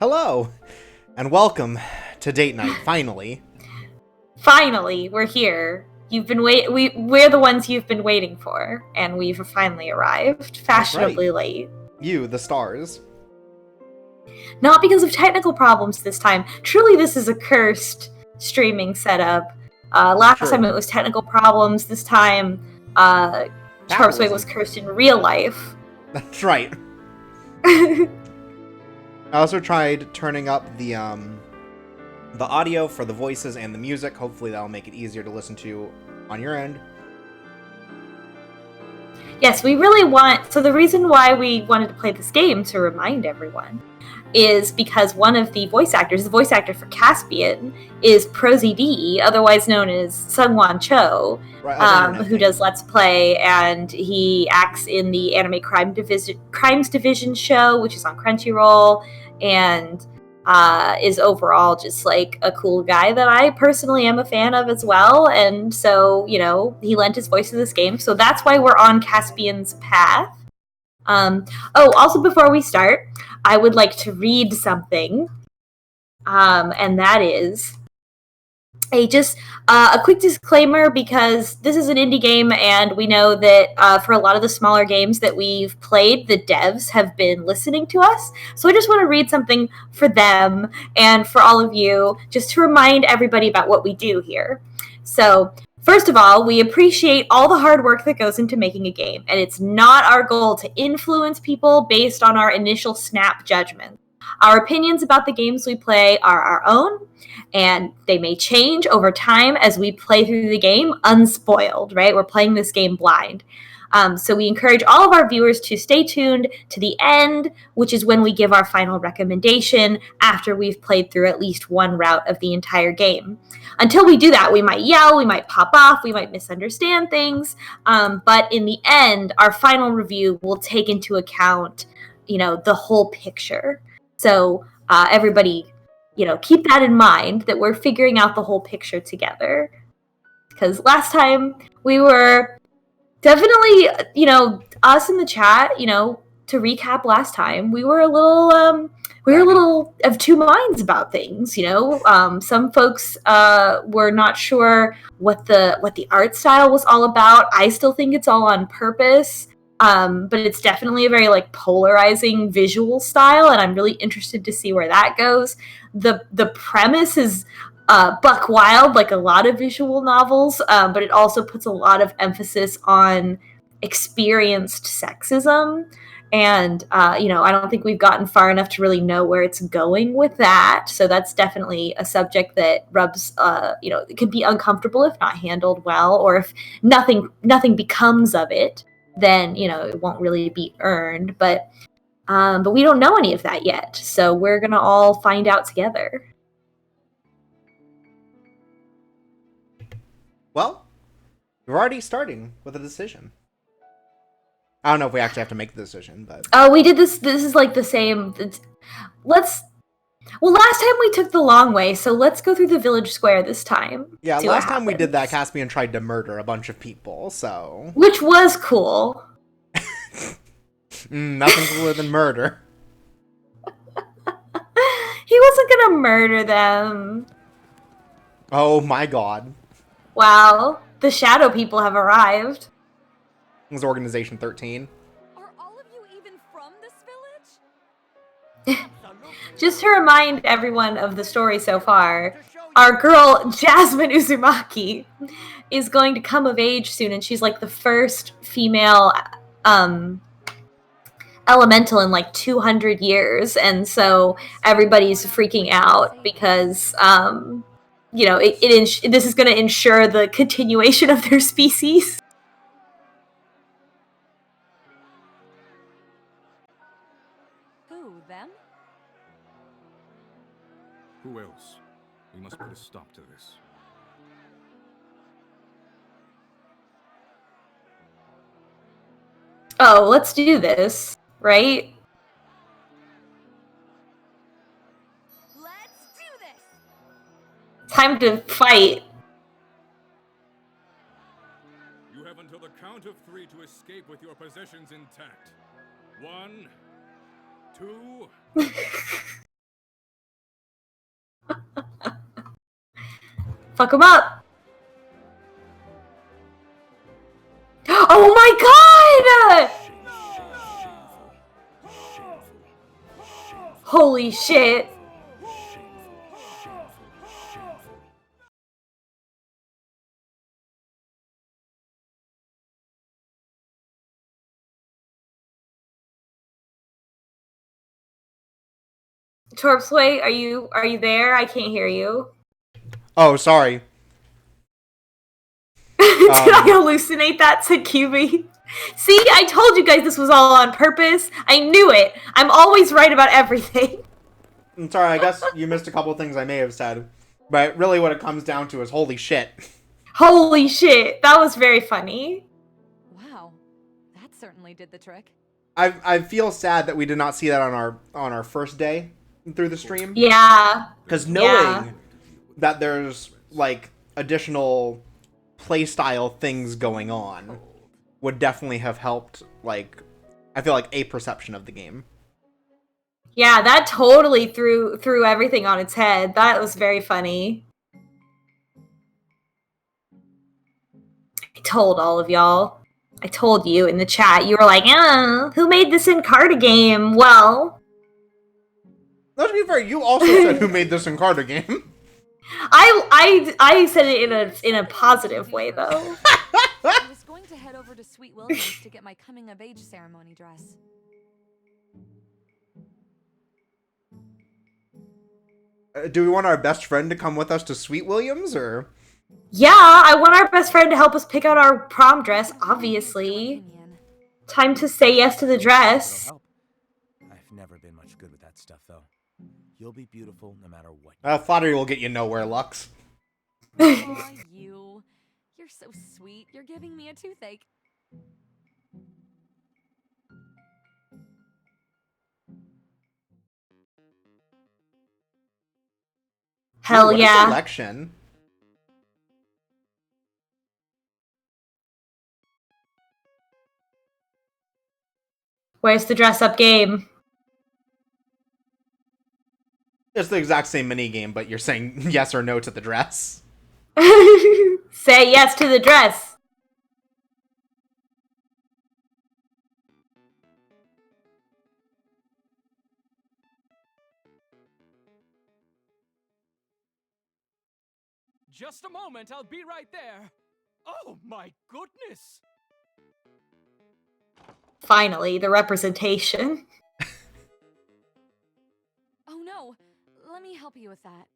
Hello, and welcome to date night. Finally, Finally, we're here. You've been we're the ones you've been waiting for, and we've finally arrived, fashionably late. You, the stars. Not because of technical problems this time. Truly, this is a cursed streaming setup. Last True. time it was technical problems. This time, Chorpsway was cursed in real life. That's right. I also tried turning up the audio for the voices and the music. Hopefully that'll make it easier to listen to on your end. Yes, we really want... So the reason why we wanted to play this game, to remind everyone, is because one of the voice actors, the voice actor for Caspian, is ProZD, otherwise known as Sungwon Cho, who does Let's Play, and he acts in the Anime Crimes Division show, which is on Crunchyroll, and is overall just like a cool guy that I personally am a fan of as well. And so, you know, he lent his voice to this game, so that's why we're on Caspian's path. Also before we start, I would like to read something, and that is a quick disclaimer, because this is an indie game, and we know that for a lot of the smaller games that we've played, the devs have been listening to us. So I just want to read something for them and for all of you, just to remind everybody about what we do here. So, first of all, we appreciate all the hard work that goes into making a game, and it's not our goal to influence people based on our initial snap judgment. Our opinions about the games we play are our own, and they may change over time as we play through the game unspoiled, right? We're playing this game blind. So we encourage all of our viewers to stay tuned to the end, which is when we give our final recommendation after we've played through at least one route of the entire game. Until we do that, we might yell, we might pop off, we might misunderstand things, but in the end, our final review will take into account, you know, the whole picture. So everybody, you know, keep that in mind, that we're figuring out the whole picture together. Because last time we were definitely, you know, us in the chat, you know, to recap last time, we were a little of two minds about things, you know. Some folks were not sure what the art style was all about. I still think it's all on purpose. But it's definitely a very like polarizing visual style, and I'm really interested to see where that goes. The premise is buck wild, like a lot of visual novels, but it also puts a lot of emphasis on experienced sexism. And, you know, I don't think we've gotten far enough to really know where it's going with that. So that's definitely a subject that rubs, you know, it can be uncomfortable if not handled well, or if nothing becomes of it, then, you know, it won't really be earned. But we don't know any of that yet. So we're going to all find out together. Well, we're already starting with a decision. I don't know if we actually have to make the decision, but... Oh, we did this. This is like the same. Last time we took the long way, so let's go through the village square this time. Yeah, last time we did that, Caspian tried to murder a bunch of people, so... Which was cool. Nothing cooler than murder. He wasn't gonna murder them. Oh my god. Wow, the shadow people have arrived. It's Organization 13. Are all of you even from this village? Just to remind everyone of the story so far, our girl, Jasmine Uzumaki, is going to come of age soon, and she's like the first female elemental in like 200 years, and so everybody's freaking out because, you know, this is going to ensure the continuation of their species. Who else? We must put a stop to this. Oh, let's do this, right? Let's do this! Time to fight. You have until the count of 3 to escape with your possessions intact. 1, 2... Fuck him up. Oh my god! Holy shit. Torpsway, are you there? I can't hear you. Oh, sorry. Did I hallucinate that, said QB? See, I told you guys this was all on purpose. I knew it. I'm always right about everything. I'm sorry, I guess you missed a couple things I may have said. But really what it comes down to is holy shit. Holy shit, that was very funny. Wow, that certainly did the trick. I feel sad that we did not see that on our first day through the stream. Yeah. Because knowing that there's, like, additional playstyle things going on would definitely have helped, like, I feel like a perception of the game. Yeah, that totally threw everything on its head. That was very funny. I told all of y'all. I told you in the chat. You were like, who made this Encarta game? Well... No, to be fair, you also said who made this Encarta game. I said it in a positive way, though. I was going to head over to Sweet Williams to get my coming-of-age ceremony dress. Do we want our best friend to come with us to Sweet Williams, or...? Yeah, I want our best friend to help us pick out our prom dress, obviously. Time to say yes to the dress. It'll help. I've never been much good with that stuff, though. You'll be beautiful no matter what. Flattery will get you nowhere, Lux. Aw, you. You're so sweet. You're giving me a toothache. Hell What a yeah. selection. Where's the dress-up game? It's the exact same mini game, but you're saying yes or no to the dress. Say yes to the dress. Just a moment, I'll be right there. Oh my goodness! Finally, the representation. Oh no, let me help you with that.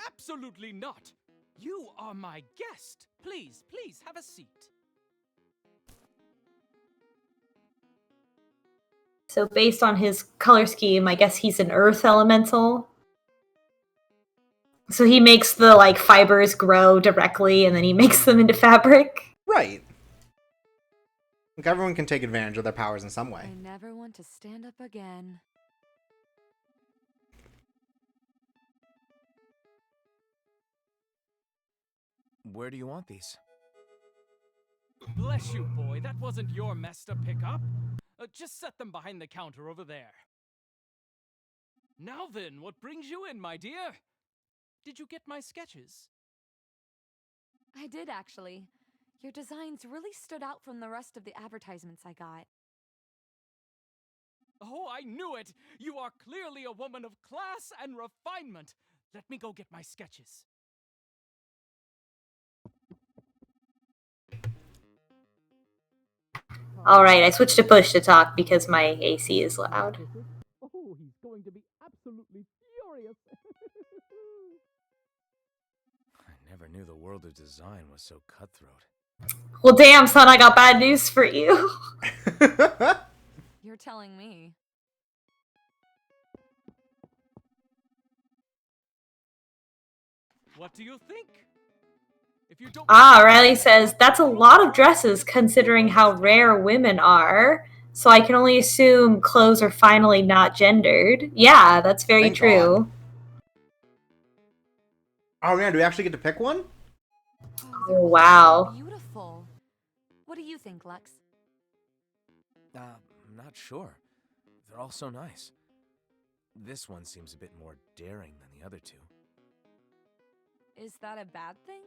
Absolutely not. You are my guest. Please, please have a seat. So based on his color scheme, I guess he's an earth elemental. So he makes the, like, fibers grow directly, and then he makes them into fabric. Right. Like, everyone can take advantage of their powers in some way. I never want to stand up again. Where do you want these? Bless you, boy. That wasn't your mess to pick up. Just set them behind the counter over there. Now then, what brings you in, my dear? Did you get my sketches? I did, actually. Your designs really stood out from the rest of the advertisements I got. Oh, I knew it! You are clearly a woman of class and refinement. Let me go get my sketches. Alright, I switched to push to talk because my AC is loud. Oh, he's going to be absolutely furious. I never knew the world of design was so cutthroat. Well, damn, son, I got bad news for you. You're telling me. What do you think? If you don't Riley says, that's a lot of dresses considering how rare women are. So I can only assume clothes are finally not gendered. Yeah, that's very Thank true. God. Oh man, do we actually get to pick one? Oh, wow. Beautiful. What do you think, Lux? I'm not sure. They're all so nice. This one seems a bit more daring than the other two. Is that a bad thing?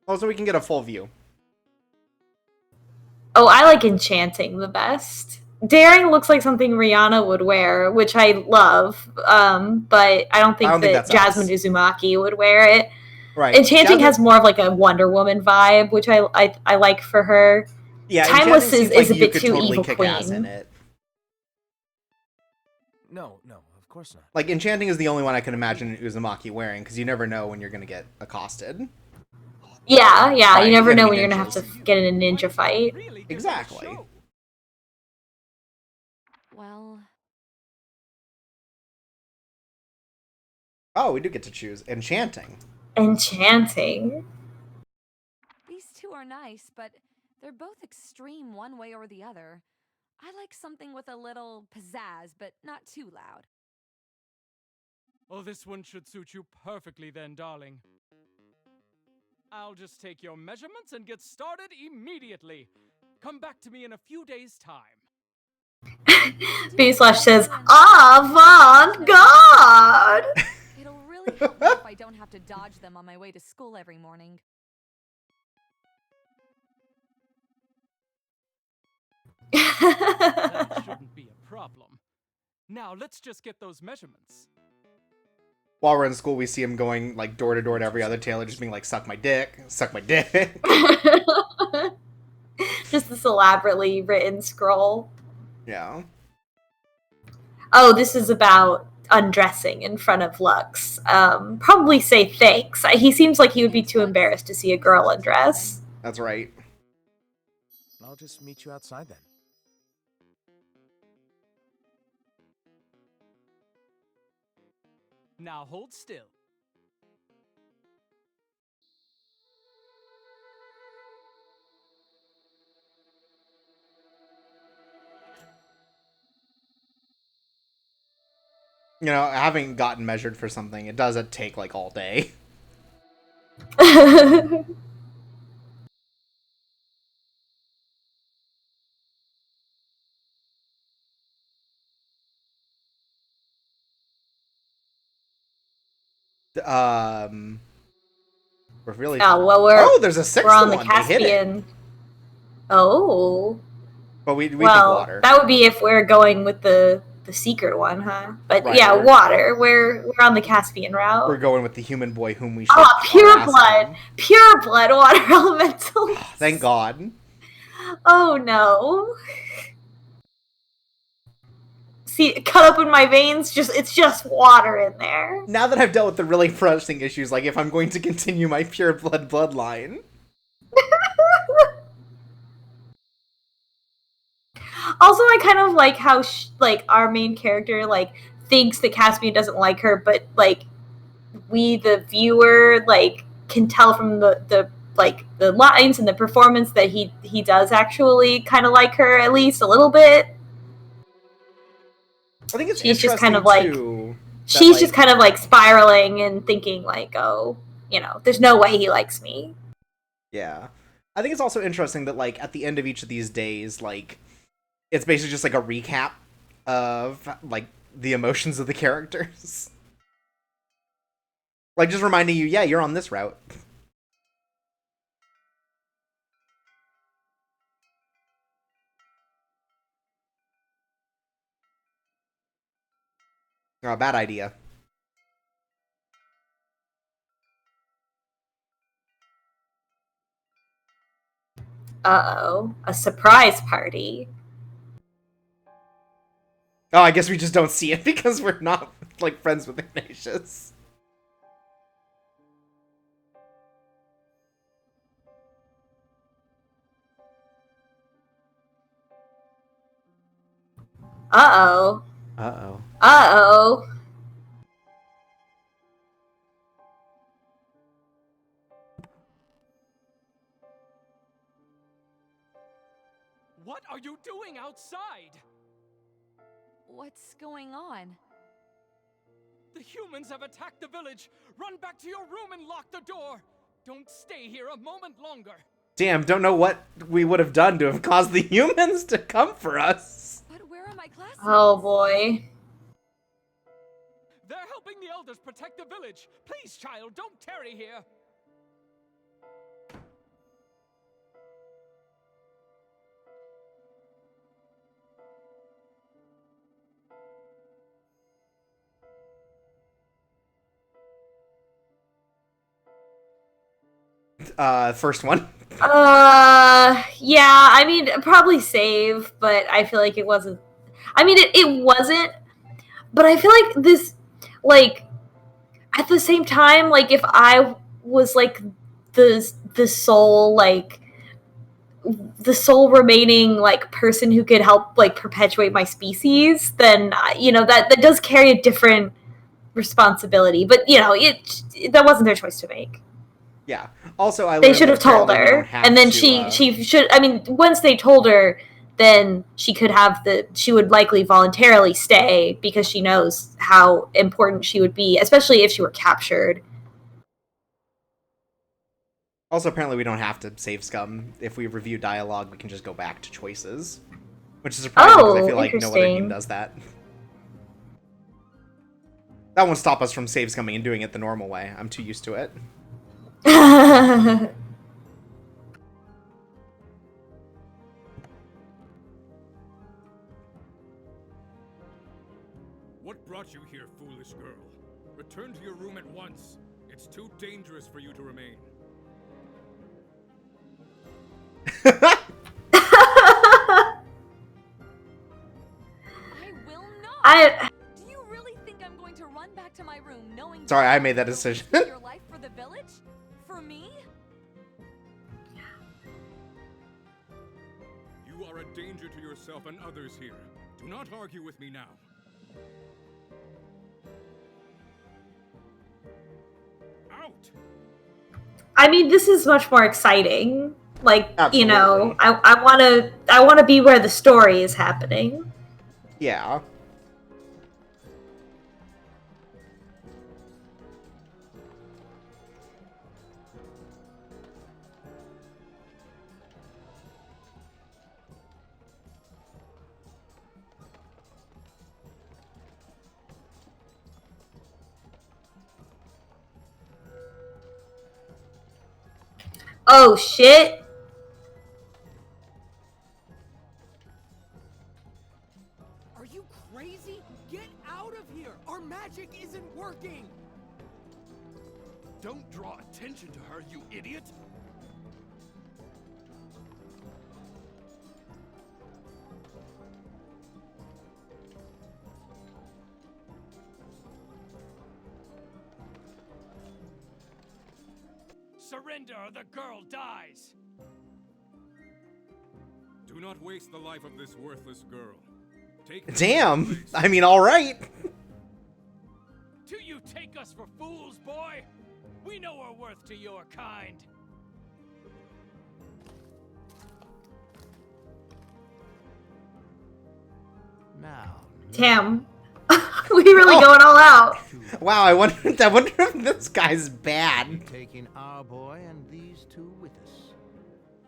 Also, we can get a full view. Oh, I like enchanting the best. Daring looks like something Rihanna would wear, which I love, but I don't think that that's Jasmine us. Uzumaki would wear it. Right. Enchanting Jasmine- has more of like a Wonder Woman vibe, which I like for her. Yeah, Timeless Enchanting seems is like a you bit could too totally evil kick queen. ass in it. No, of course not. Like, Enchanting is the only one I can imagine Uzumaki wearing, because you never know when you're going to get accosted. Yeah, Right, you never gotta know be when you're gonna have to ninjas. get in a ninja fight. Really give it a Exactly. show. Well, Oh, we do get to choose. Enchanting. Enchanting. these two are nice, but they're both extreme one way or the other. I like something with a little pizzazz, but not too loud. Oh, this one should suit you perfectly then, darling. I'll just take your measurements and get started immediately. Come back to me in a few days' time. B-Slash says, avant-garde! It'll really help me if I don't have to dodge them on my way to school every morning. That shouldn't be a problem. Now, let's just get those measurements. While we're in school, we see him going, like, door to door to every other tailor, just being like, suck my dick, suck my dick. Just this elaborately written scroll. Yeah. Oh, this is about undressing in front of Lux. Probably say thanks. He seems like he would be too embarrassed to see a girl undress. That's right. I'll just meet you outside then. Now hold still. You know, having gotten measured for something, it doesn't take, like, all day. We're really... Oh, well, Oh, there's a sixth we're on the one. They hit it. Caspian. Oh. But we pick Well, water. that would be if we're going with the secret one, huh? But Right, yeah, we're- water. We're on the Caspian route. We're going with the human boy whom we should... Oh, pure ask blood. him. Pure blood water elemental. Thank God. Oh no. See, cut open my veins, it's just water in there. Now that I've dealt with the really pressing issues, like if I'm going to continue my pure blood bloodline... Also, I kind of like how our main character thinks that Caspian doesn't like her, but we the viewer can tell from the lines and the performance that he does actually kind of like her, at least a little bit. I think it's She's just kind of interesting, too, that, she's just kind of spiraling and thinking oh, there's no way he likes me. Yeah. I think it's also interesting that at the end of each of these days, it's basically just a recap of the emotions of the characters. Just reminding you, yeah, you're on this route. Oh, bad idea. Uh-oh. A surprise party. Oh, I guess we just don't see it because we're not, friends with Ignatius. Uh-oh. Uh-oh. Uh-oh. What are you doing outside? What's going on? The humans have attacked the village. Run back to your room and lock the door. Don't stay here a moment longer. Damn, don't know what we would have done to have caused the humans to come for us. But where am my classmates. Oh boy. They're helping the elders protect the village. Please, child, don't tarry here. First one. Yeah, I mean, probably save, but I feel like it wasn't. I mean, it wasn't, but I feel like this, like, at the same time, like, if I was, like, the sole, like, the sole remaining, like, person who could help, like, perpetuate my species, then, you know, that does carry a different responsibility. But, you know, that wasn't their choice to make. Yeah. Also, I They learned should that have told apparently we her, don't have and then to, she should. I mean, once they told her, then she could have she would likely voluntarily stay because she knows how important she would be, especially if she were captured. Also, apparently we don't have to save scum. If we review dialogue, we can just go back to choices. Which is surprising because I feel like no other game interesting. does that. That won't stop us from save scumming and doing it the normal way. I'm too used to it. What brought you here, foolish girl? Return to your room at once. It's too dangerous for you to remain. I will not. I Do you really think I'm going to run back to my room knowing? Sorry, I you're made that going to decision. risk your life for the village? For me? You are a danger to yourself and others here. Do not argue with me now. Out! I mean, this is much more exciting. Like, you know, Absolutely. I wanna be where the story is happening. Yeah. Oh shit! Are you crazy? Get out of here! Our magic isn't working! Don't draw attention to her, you idiot! Surrender or the girl dies. Do not waste the life of this worthless girl. Take her to Damn. your place. I mean, alright. Do you take us for fools, boy? We know our worth to your kind. Now, Damn. We really Oh. going all out. Wow, I wonder if this guy's bad. taking our boy and these two with us.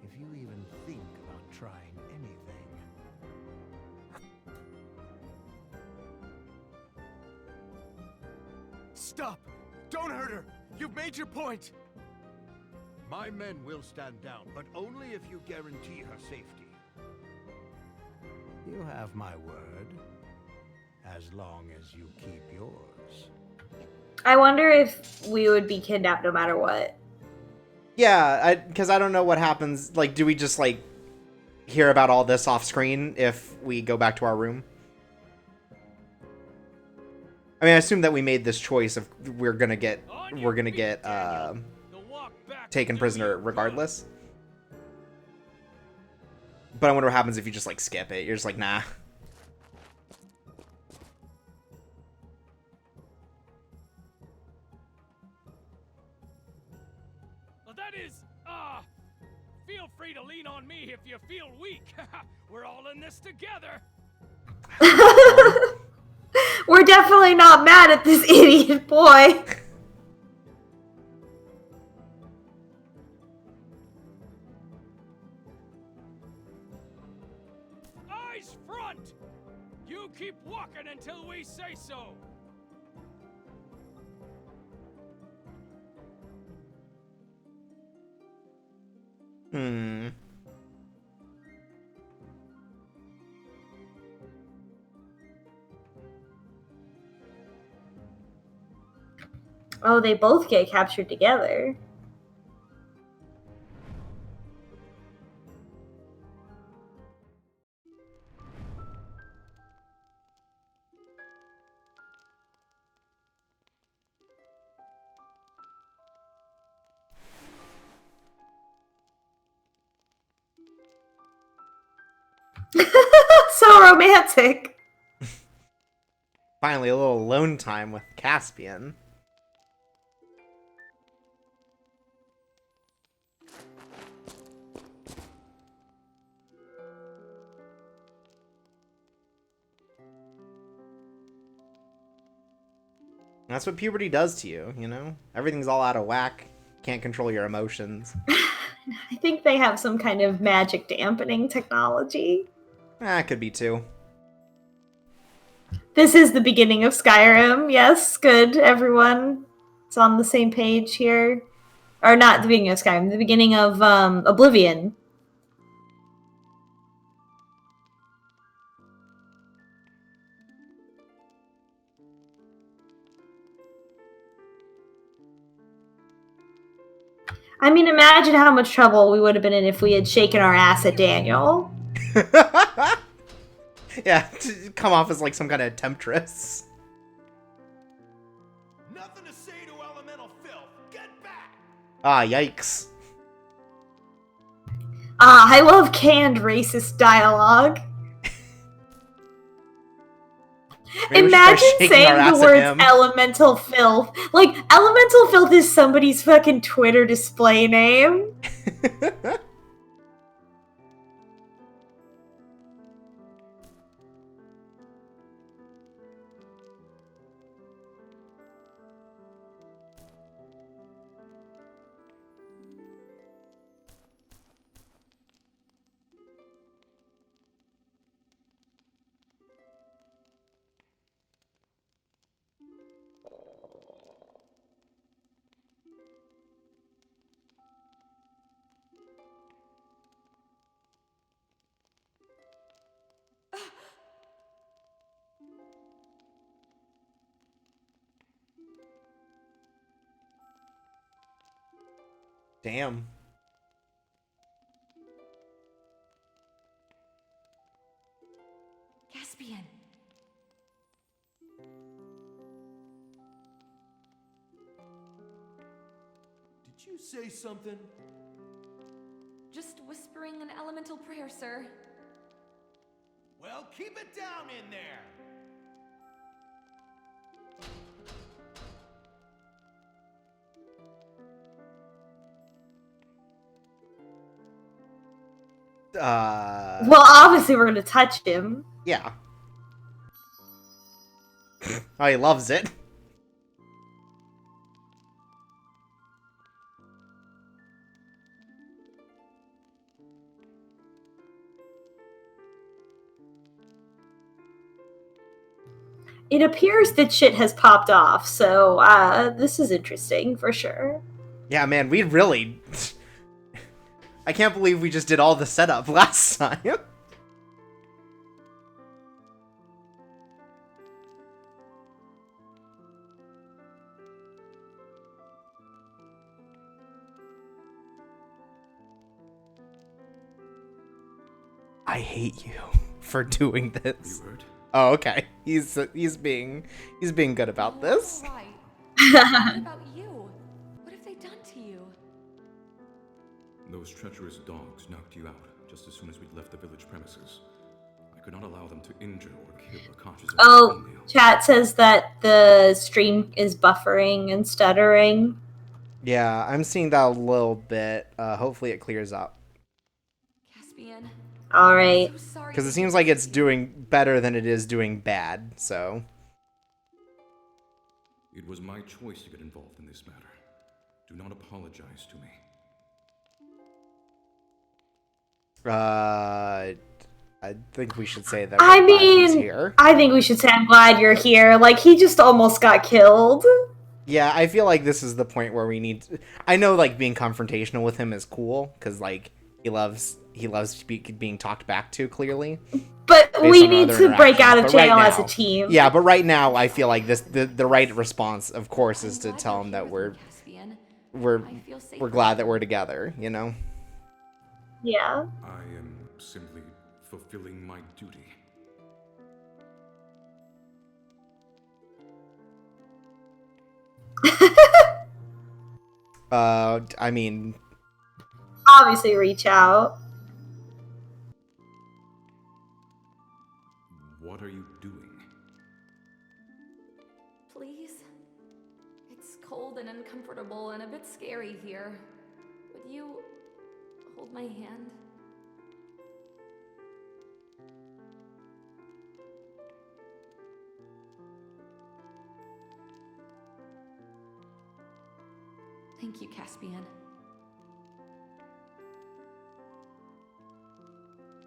If you even think about trying anything. Stop! Don't hurt her! You've made your point! My men will stand down, but only if you guarantee her safety. You have my word. As long as you keep yours. I wonder if we would be kidnapped no matter what. Yeah, because I don't know what happens. Like, do we just, like, hear about all this off screen if we go back to our room? I mean, I assume that we made this choice of we're gonna get taken prisoner regardless. But I wonder what happens if you just, like, skip it. You're just like, nah. Well, that is, feel free to lean on me if you feel weak. We're all in this together. We're definitely not mad at this idiot boy. Eyes front! talking until we say so. Hmm. Oh, they both get captured together. So romantic. Finally, a little alone time with Caspian. That's what puberty does to you, you know? Everything's all out of whack. Can't control your emotions. I think they have some kind of magic dampening technology. Could be too. This is the beginning of Skyrim. Yes, good, everyone. It's on the same page here. Or not the beginning of Skyrim, the beginning of Oblivion. I mean, imagine how much trouble we would have been in if we had shaken our ass at Daniel. Yeah, to come off as like some kind of temptress. Nothing to say to elemental filth. Get back! Ah, yikes. I love canned racist dialogue. Maybe we should try Imagine shaking saying our the ass at words him. elemental filth. Like, elemental filth is somebody's fucking Twitter display name. Damn. Caspian. Did you say something? Just whispering an elemental prayer, sir. Well, keep it down in there! Well, obviously we're gonna touch him. Yeah. Oh, he loves it. It appears that shit has popped off, so this is interesting for sure. Yeah, man, we really... I can't believe we just did all the setup last time. I hate you for doing this. You heard? Oh, okay. He's being good about this. All right. What about you? What have they done to you? Those treacherous dogs knocked you out just as soon as we'd left the village premises. I could not allow them to injure or kill Akash's Oh, own meal. chat says that the stream is buffering and stuttering. Yeah, I'm seeing that a little bit. Hopefully it clears up. Caspian. All right. So sorry. Because it seems like it's doing better than it is doing bad, so... It was my choice to get involved in this matter. Do not apologize to me. I think we should say that. I we're glad he's mean, here. I think we should say I'm glad you're here. Like, he just almost got killed. Yeah, I feel like this is the point where we need to... I know, like, being confrontational with him is cool, because, like, he loves being talked back to, clearly. But based we on need other to break out of interactions. But jail right as a now- team. Yeah, but right now, I feel like the right response, of course, is I'm to glad tell you're him here that with me, Caspian. we're I feel safer. we're glad that we're together, you know? Yeah. I am simply fulfilling my duty. I mean, Obviously, reach out. What are you doing? Please? It's cold and uncomfortable and a bit scary here. Would you hold my hand? Thank you, Caspian.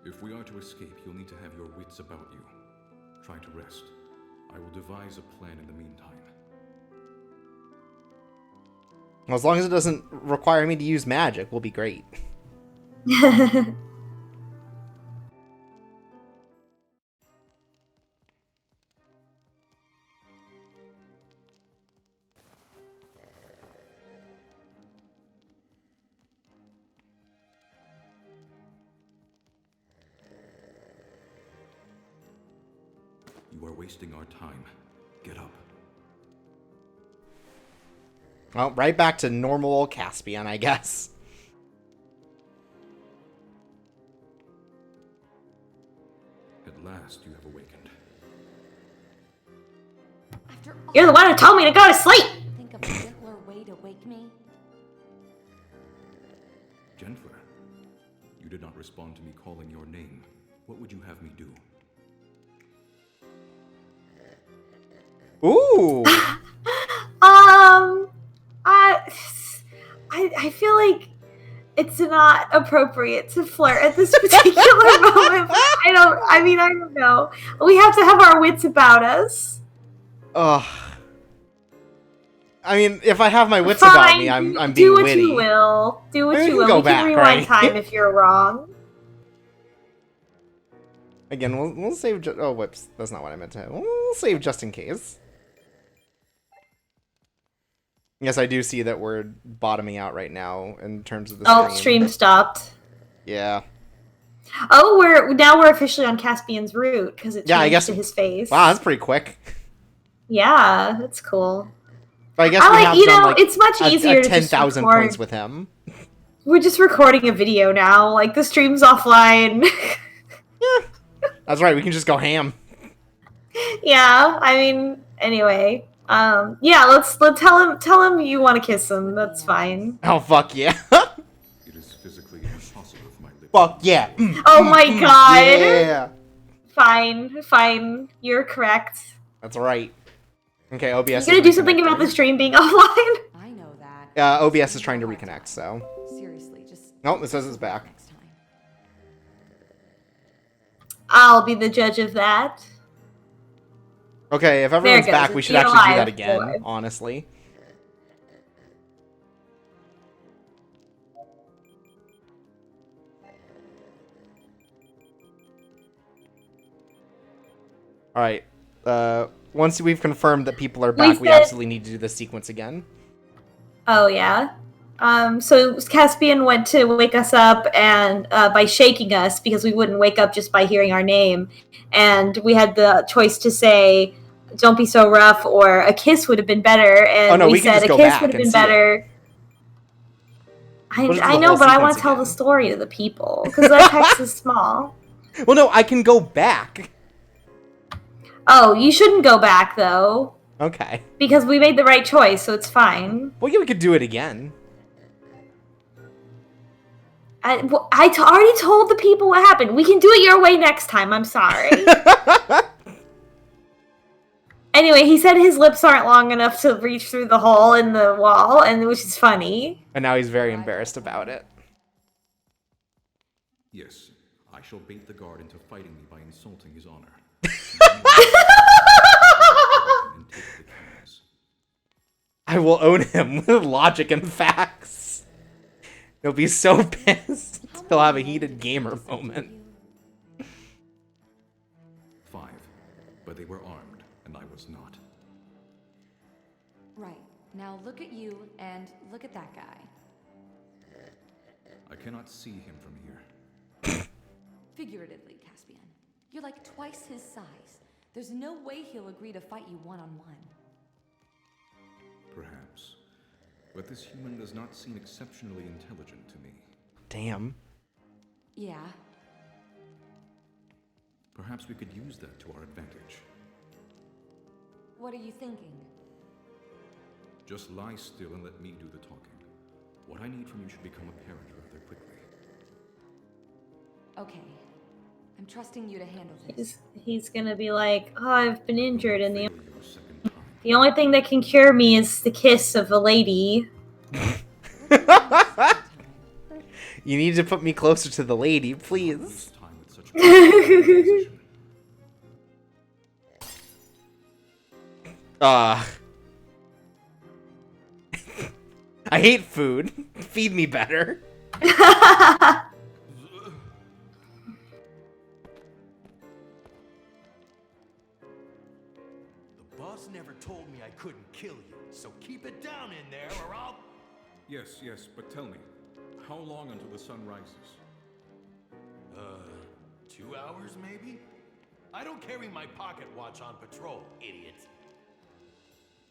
If we are to escape, you'll need to have your wits about you. Try to rest. I will devise a plan in the meantime. as long as it doesn't require me to use magic, we'll be great. You are wasting our time. Get up. Well, right back to normal old Caspian, I guess. At last you have awakened. After all, You're the one who told me to go to sleep! think of a gentler way to wake me? Gentler. You did not respond to me calling your name. What would you have me do? Ooh! I feel like it's not appropriate to flirt at this particular moment. I don't know. We have to have our wits about us. Ugh. I mean, if I have my wits about me, I'm being do what witty. you will. Do what I mean, you we can will. go We can back, rewind right? time if you're wrong. Again, we'll save... oh, whoops. That's not what I meant to... We'll save just in case. Yes, I do see that we're bottoming out right now in terms of the stream. Oh, stream stopped. Yeah. Oh, we're officially on Caspian's route because it changed Yeah, I guess... to his face. Wow, that's pretty quick. Yeah, that's cool. But I guess I we like- have you done, know, like, it's much easier to just 10,000 record. points with him. We're just recording a video now. Like, the stream's offline. That's right, we can just go ham. Yeah, I mean, anyway. Yeah, let's tell him you want to kiss him. That's fine. Oh, fuck yeah. It is physically impossible for my lips. Fuck yeah. Oh my god. Yeah. Fine. You're correct. That's right. Okay, OBS You is gonna do something about the reconnecting. stream being offline? I know that. OBS is trying to reconnect, so... Seriously, just Nope, it says it's back. next time. I'll be the judge of that. Okay, if everyone's goes. back, we It's should the actually do that alive again, boy. honestly. Alright, once we've confirmed that people are back, we said- absolutely need to do this sequence again. Oh yeah. So Caspian went to wake us up and by shaking us because we wouldn't wake up just by hearing our name, and we had the choice to say, "Don't be so rough," or "A kiss would have been better," and Oh, no, we we can said just a go kiss back would have and been see it. better. We'll just do I the know, whole but I want to sequence tell the again. story to the people because that text is small. Well, no, I can go back. Oh, you shouldn't go back though Okay. because we made the right choice, so it's fine. Well, yeah, we could do it again. Already told the people what happened. We can do it your way next time. I'm sorry. Anyway, he said his lips aren't long enough to reach through the hole in the wall, and which is funny. And now he's very embarrassed about it. Yes, I shall bait the guard into fighting me by insulting his honor. And take the keys. I will own him with logic and facts. He'll be so pissed. He'll have a heated gamer moment. 5, but they were armed, and I was not. Right. Now look at you and look at that guy. I cannot see him from here. Figuratively, Caspian. You're like twice his size. There's no way he'll agree to fight you one-on-one. Perhaps. But this human does not seem exceptionally intelligent to me. Damn. Yeah. Perhaps we could use that to our advantage. What are you thinking? Just lie still and let me do the talking. What I need from you should become apparent rather quickly. Okay. I'm trusting you to handle this. He's gonna be like, oh, I've been injured, and Fail you a second time. the only thing that can cure me is the kiss of a lady. You need to put me closer to the lady, please. Waste time with such position. I hate food. Feed me better. The boss never told me I couldn't kill you, so keep it down in there or I'll... Yes, but tell me, how long until the sun rises? 2 hours maybe? I don't carry my pocket watch on patrol, idiot.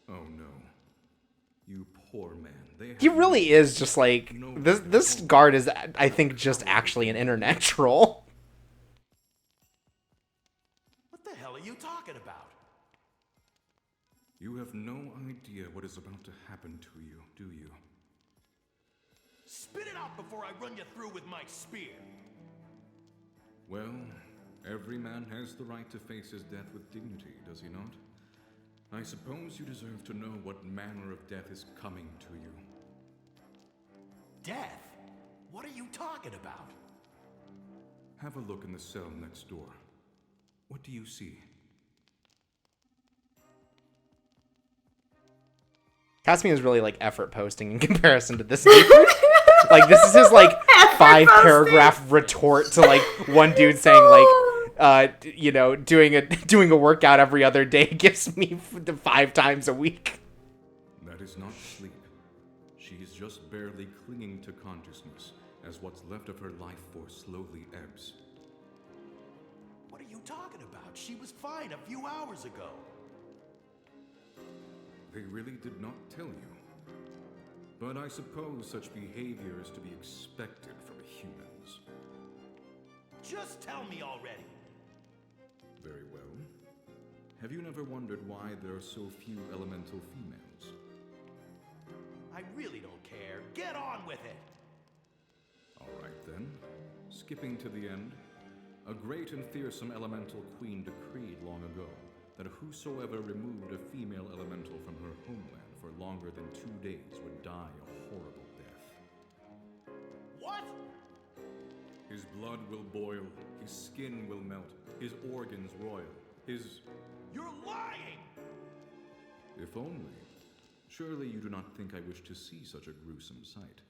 Oh no. You poor man. He really is just like this guard is, I think, just actually an internet troll. What the hell are you talking about? You have no idea what is about to happen to you, do you? Spit it out before I run you through with my spear. Well, every man has the right to face his death with dignity, does he not? I suppose you deserve to know what manner of death is coming to you. Death? What are you talking about? Have a look in the cell next door. What do you see? Caspian is really like effort posting in comparison to this dude. Like this is his like 5-paragraph retort to like one dude saying like you know, doing a workout every other day gives me 5 times a week. That is not sleep. She is just barely clinging to consciousness as what's left of her life force slowly ebbs. What are you talking about? She was fine a few hours ago. They really did not tell you. But I suppose such behavior is to be expected from humans. Just tell me already. Very well. Have you never wondered why there are so few elemental females? I really don't care. Get on with it. All right then. Skipping to the end. A great and fearsome elemental queen decreed long ago that whosoever removed a female elemental from her homeland for longer than 2 days would die a horrible death. What? His blood will boil, his skin will melt, his organs roil, his... You're lying! If only. Surely you do not think I wish to see such a gruesome sight.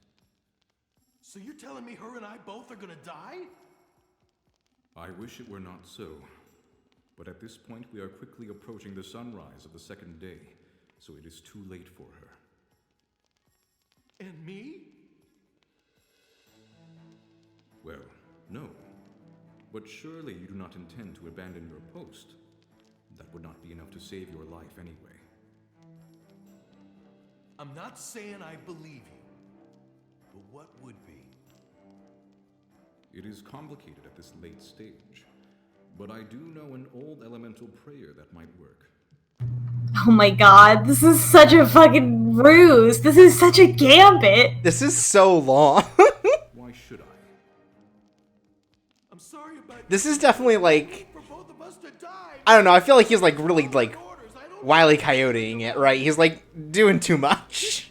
So you're telling me her and I both are gonna die? I wish it were not so. But at this point we are quickly approaching the sunrise of the second day, so it is too late for her. And me? Well, no. But surely you do not intend to abandon your post. That would not be enough to save your life anyway. I'm not saying I believe you, but what would be? It is complicated at this late stage, but I do know an old elemental prayer that might work. Oh my god, this is such a fucking ruse. This is such a gambit. This is so long. Why should I? I'm sorry about This is definitely like, for both of us to die. I don't know, I feel like he's like really like Wile E. Coyoteing it, right? He's like doing too much.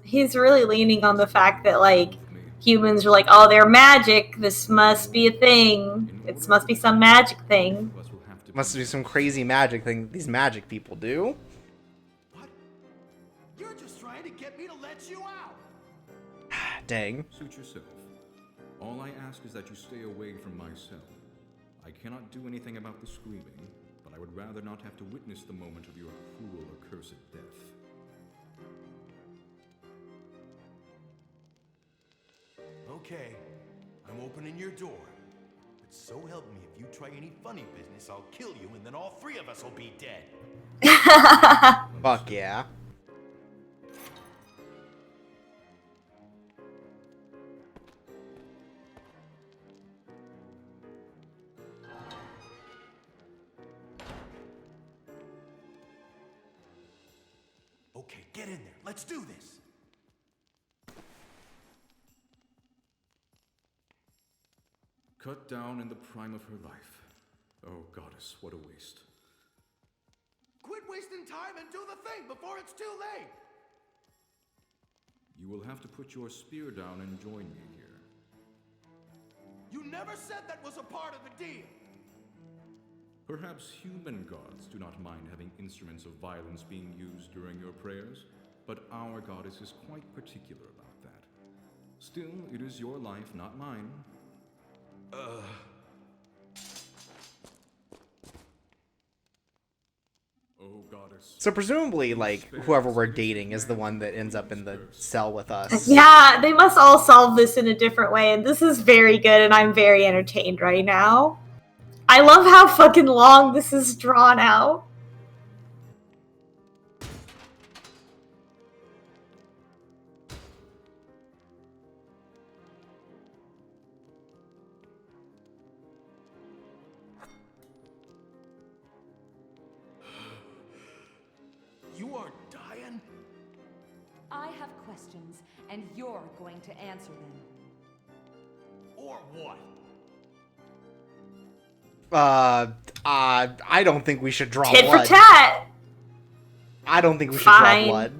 He's really leaning on the fact that, like, humans are like, oh, they're magic. This must be a thing. It must be some magic thing. Must be some crazy magic thing that these magic people do. What? You're just trying to get me to let you out. Dang. Suit yourself. All I ask is that you stay away from my cell. I cannot do anything about the screaming, but I would rather not have to witness the moment of your cruel, accursed death. Okay, I'm opening your door. But so help me, if you try any funny business, I'll kill you, and then all three of us will be dead. Fuck yeah. Okay, get in there. Let's do this. Cut down in the prime of her life. Oh, goddess, what a waste. Quit wasting time and do the thing before it's too late. You will have to put your spear down and join me here. You never said that was a part of the deal. Perhaps human gods do not mind having instruments of violence being used during your prayers, but our goddess is quite particular about that. Still, it is your life, not mine. Oh, goddess. So presumably, like, whoever we're dating is the one that ends up in the cell with us. Yeah, they must all solve this in a different way, and this is very good, and I'm very entertained right now. I love how fucking long this is drawn out. You are dying? I have questions, and you're going to answer them. Or what? I don't think we should draw Tit blood. for tat! I don't think we should Fine. draw blood.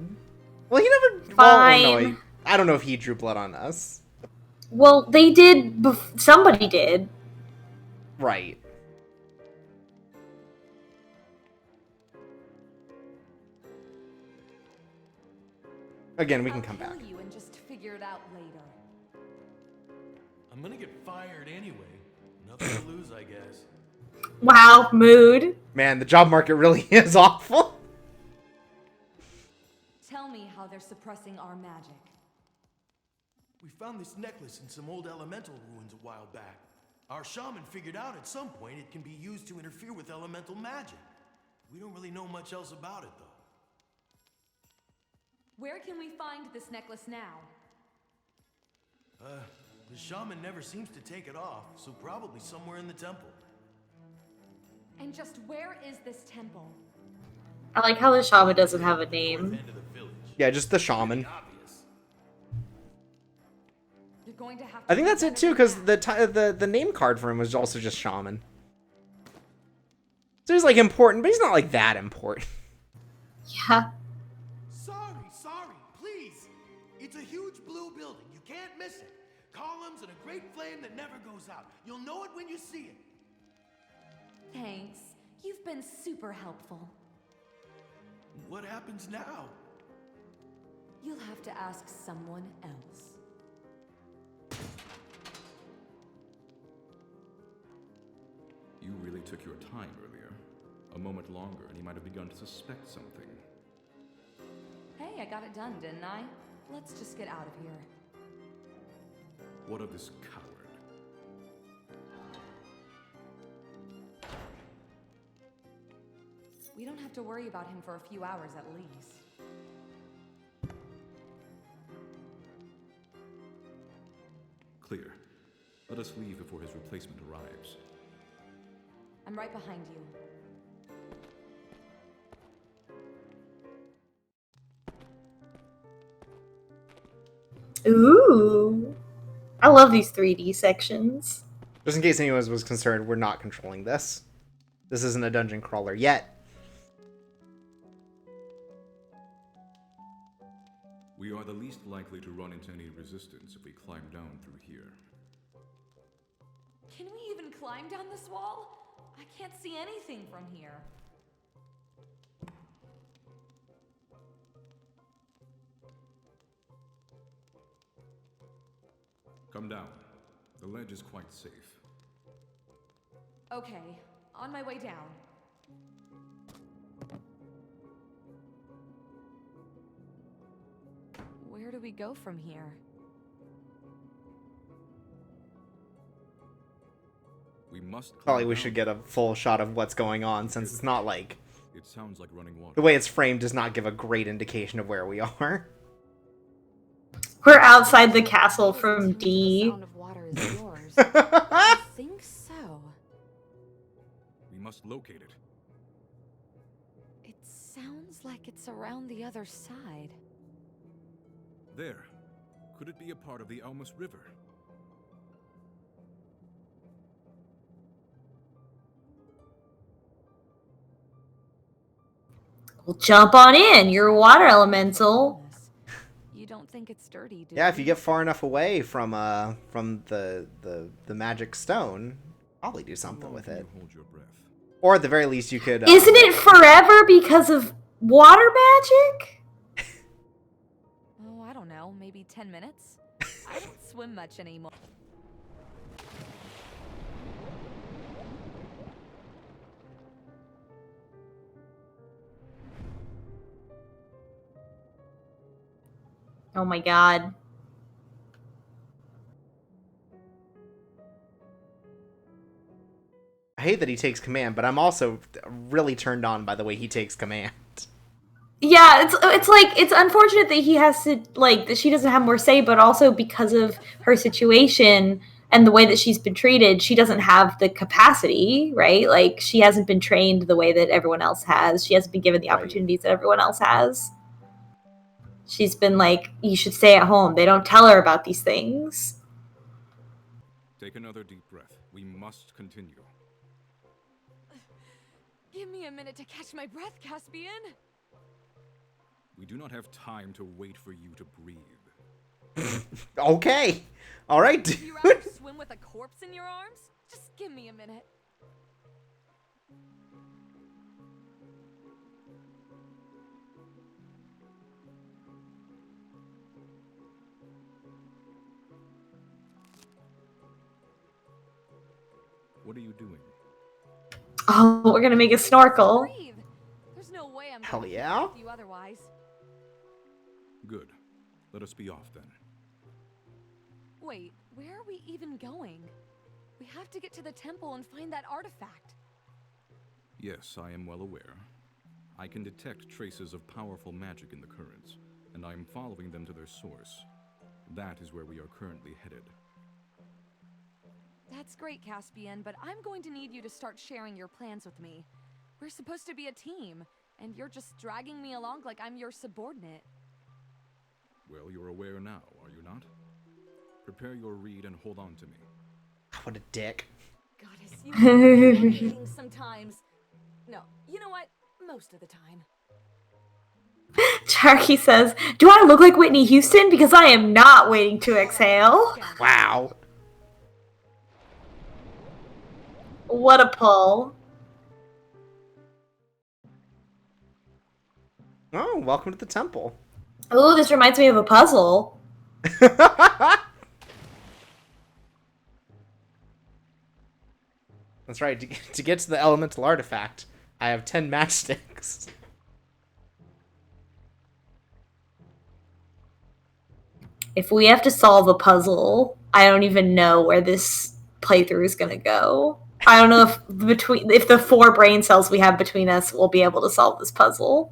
Well, he never. Fine. Well, no, I don't know if he drew blood on us. Well, they did. Somebody did. Right. Again, we can come I'll back. kill you and just figure it out later. I'm gonna get fired anyway. Nothing to lose, I guess. Wow, mood. Man, the job market really is awful. Tell me how they're suppressing our magic. We found this necklace in some old elemental ruins a while back. Our shaman figured out at some point it can be used to interfere with elemental magic. We don't really know much else about it, though. Where can we find this necklace now? The shaman never seems to take it off, so probably somewhere in the temple. And just where is this temple? I like how the shaman doesn't have a North name. end of the village. Yeah, just the shaman. Obvious. You're going to have to I think that's it too, because the the name card for him was also just shaman. So he's like important, but he's not like that important. Yeah. Sorry, please. It's a huge blue building. You can't miss it. Columns and a great flame that never goes out. You'll know it when you see it. Thanks. You've been super helpful. What happens now? You'll have to ask someone else. You really took your time earlier. A moment longer and he might have begun to suspect something. Hey, I got it done, didn't I? Let's just get out of here. What of this coward? We don't have to worry about him for a few hours at least. Clear. Let us leave before his replacement arrives. I'm right behind you. Ooh. I love these 3D sections. Just in case anyone was concerned, we're not controlling this. This isn't a dungeon crawler yet. We are the least likely to run into any resistance if we climb down through here. Can we even climb down this wall? I can't see anything from here. Come down. The ledge is quite safe. Okay, on my way down. Where do we go from here? We must climb Probably we down. should get a full shot of what's going on, since it's not like... It sounds like running water. The way it's framed does not give a great indication of where we are. We're outside the castle This from tune to the D. sound of water is yours. I think so. We must locate it. It sounds like it's around the other side. There. Could it be a part of the Almus River? Well, jump on in. You're a water elemental. You don't think it's dirty, do Yeah, if you you get far enough away from the magic stone, probably do How something long with can it. you hold your breath? Or at the very least, you could. Isn't it forever because of water magic? Oh, I don't know, maybe 10 minutes? I don't swim much anymore. Oh my god. I hate that he takes command, but I'm also really turned on by the way he takes command. Yeah, it's like it's unfortunate that he has to like that she doesn't have more say, but also because of her situation and the way that she's been treated, she doesn't have the capacity, right? Like she hasn't been trained the way that everyone else has. She hasn't been given the Right. opportunities that everyone else has. She's been like, you should stay at home. They don't tell her about these things. Take another deep breath. We must continue. Give me a minute to catch my breath, Caspian. We do not have time to wait for you to breathe. Okay. All right, Would you dude. rather swim with a corpse in your arms? Just give me a minute. What are you doing? Oh, we're gonna make a snorkel. Breathe. There's no way I'm Hell gonna keep yeah. up with you otherwise. Good. Let us be off then. Wait, where are we even going? We have to get to the temple and find that artifact. Yes, I am well aware. I can detect traces of powerful magic in the currents, and I am following them to their source. That is where we are currently headed. That's great, Caspian, but I'm going to need you to start sharing your plans with me. We're supposed to be a team, and you're just dragging me along like I'm your subordinate. Well, you're aware now, are you not? Prepare your reed and hold on to me. What a dick. Goddess, you are irritating sometimes. No, you know what? Most of the time. Charky says, do I look like Whitney Houston? Because I am not waiting to exhale. Wow. What a pull. Oh, welcome to the temple. Oh, this reminds me of a puzzle. That's right. To get to the elemental artifact, I have 10 matchsticks. If we have to solve a puzzle, I don't even know where this playthrough is gonna go. I don't know if the 4 brain cells we have between us will be able to solve this puzzle.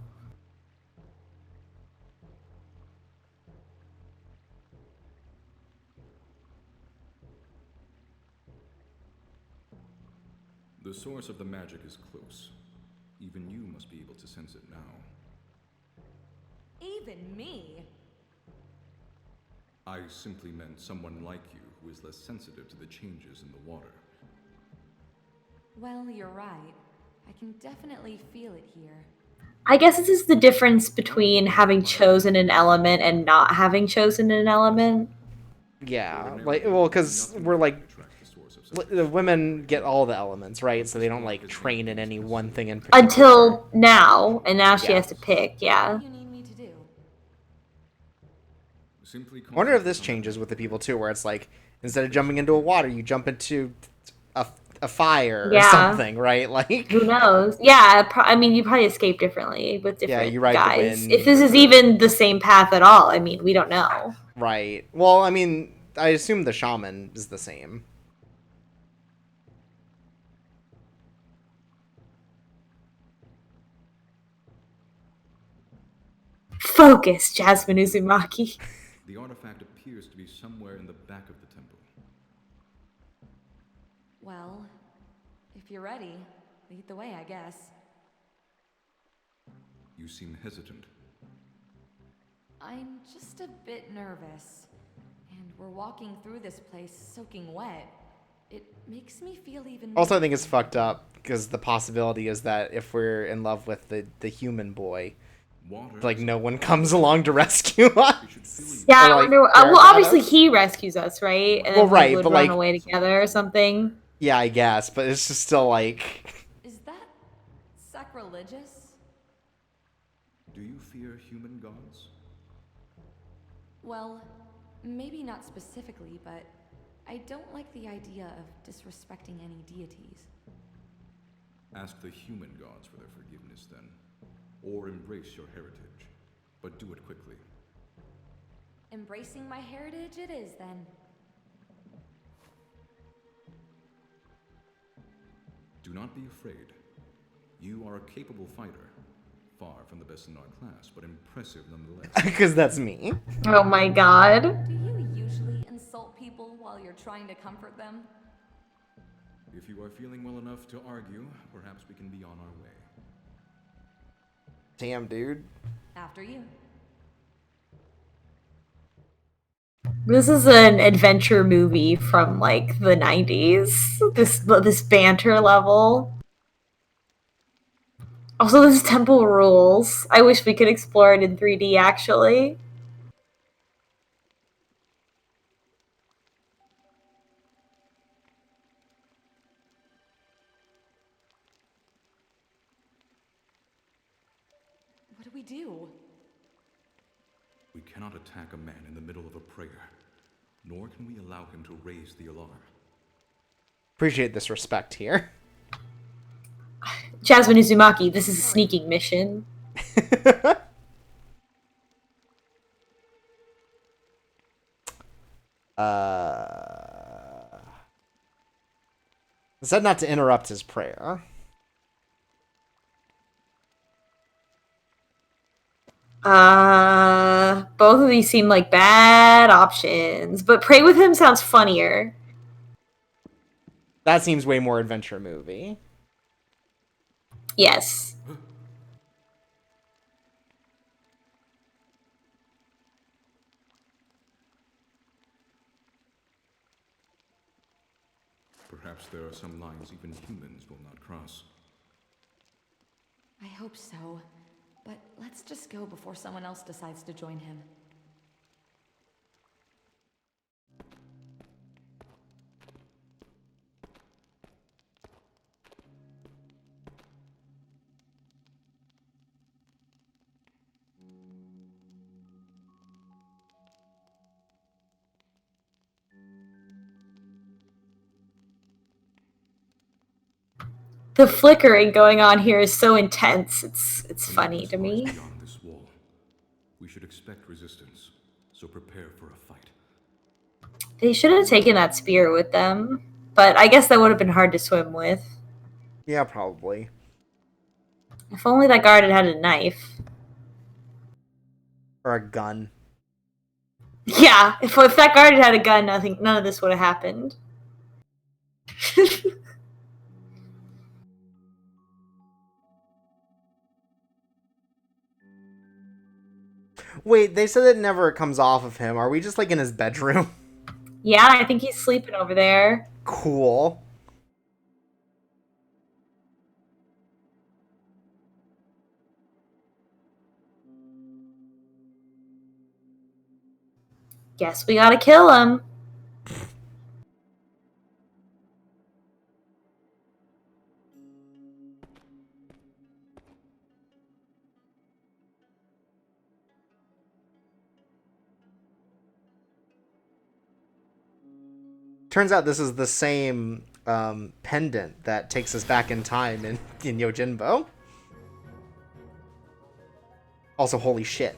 The source of the magic is close. Even you must be able to sense it now. Even me? I simply meant someone like you who is less sensitive to the changes in the water. Well, you're right. I can definitely feel it here. I guess this is the difference between having chosen an element and not having chosen an element. Yeah, like, well, because we're like, the women get all the elements, right? So they don't like train in any one thing in particular. Until now, and now she Yeah. has to pick, yeah. What do you need me to do? I wonder if this changes with the people too, where it's like, instead of jumping into a water, you jump into a fire or Yeah. something, right? Like, Who knows? Yeah, I mean, you probably escape differently with different you ride the guys. wind. If this is even the same path at all, I mean, we don't know. Right. Well, I mean, I assume the shaman is the same. Focus, Jasmine Uzumaki. The artifact appears to be somewhere in the back of the temple. Well, if you're ready, lead the way, I guess. You seem hesitant. I'm just a bit nervous. And we're walking through this place soaking wet. It makes me feel even Also, more... I think it's fucked up because the possibility is that if we're in love with the human boy, like, no one comes along to rescue us. Yeah, Or, I like, wonder. care Well, about obviously us. he rescues us, right? And Well, then right, we would but, run like- away together or something. Yeah, I guess, but it's just still like, Is that sacrilegious? Do you fear human gods? Well, maybe not specifically, but I don't like the idea of disrespecting any deities. Ask the human gods for their forgiveness then. Or embrace your heritage. But do it quickly. Embracing my heritage it is, then. Do not be afraid. You are a capable fighter. Far from the best in our class, but impressive nonetheless. because that's me. Oh my god. Do you usually insult people while you're trying to comfort them? If you are feeling well enough to argue, perhaps we can be on our way. Damn, dude. After you. This is an adventure movie from like the 90s. This banter level. Also, this temple rules. I wish we could explore it in 3D actually. What do we do? We cannot attack a man in the middle of a prayer, nor can we allow him to raise the alarm. Appreciate this respect here. Jasmine Uzumaki, this is a sneaking mission. Said not to interrupt his prayer. Both of these seem like bad options, but Pray with Him sounds funnier. That seems way more adventure movie. Yes. Perhaps there are some lines even humans will not cross. I hope so. But let's just go before someone else decides to join him. The flickering going on here is so intense. It's funny to me. Beyond this wall. We should expect resistance, so prepare for a fight. They should have taken that spear with them, but I guess that would have been hard to swim with. Yeah, probably. If only that guard had a knife. Or a gun. Yeah, if that guard had a gun, none of this would have happened. Wait, they said it never comes off of him. Are we just like in his bedroom? Yeah, I think he's sleeping over there. Cool. Guess we gotta kill him. Turns out this is the same pendant that takes us back in time in Yojimbo. Also, holy shit.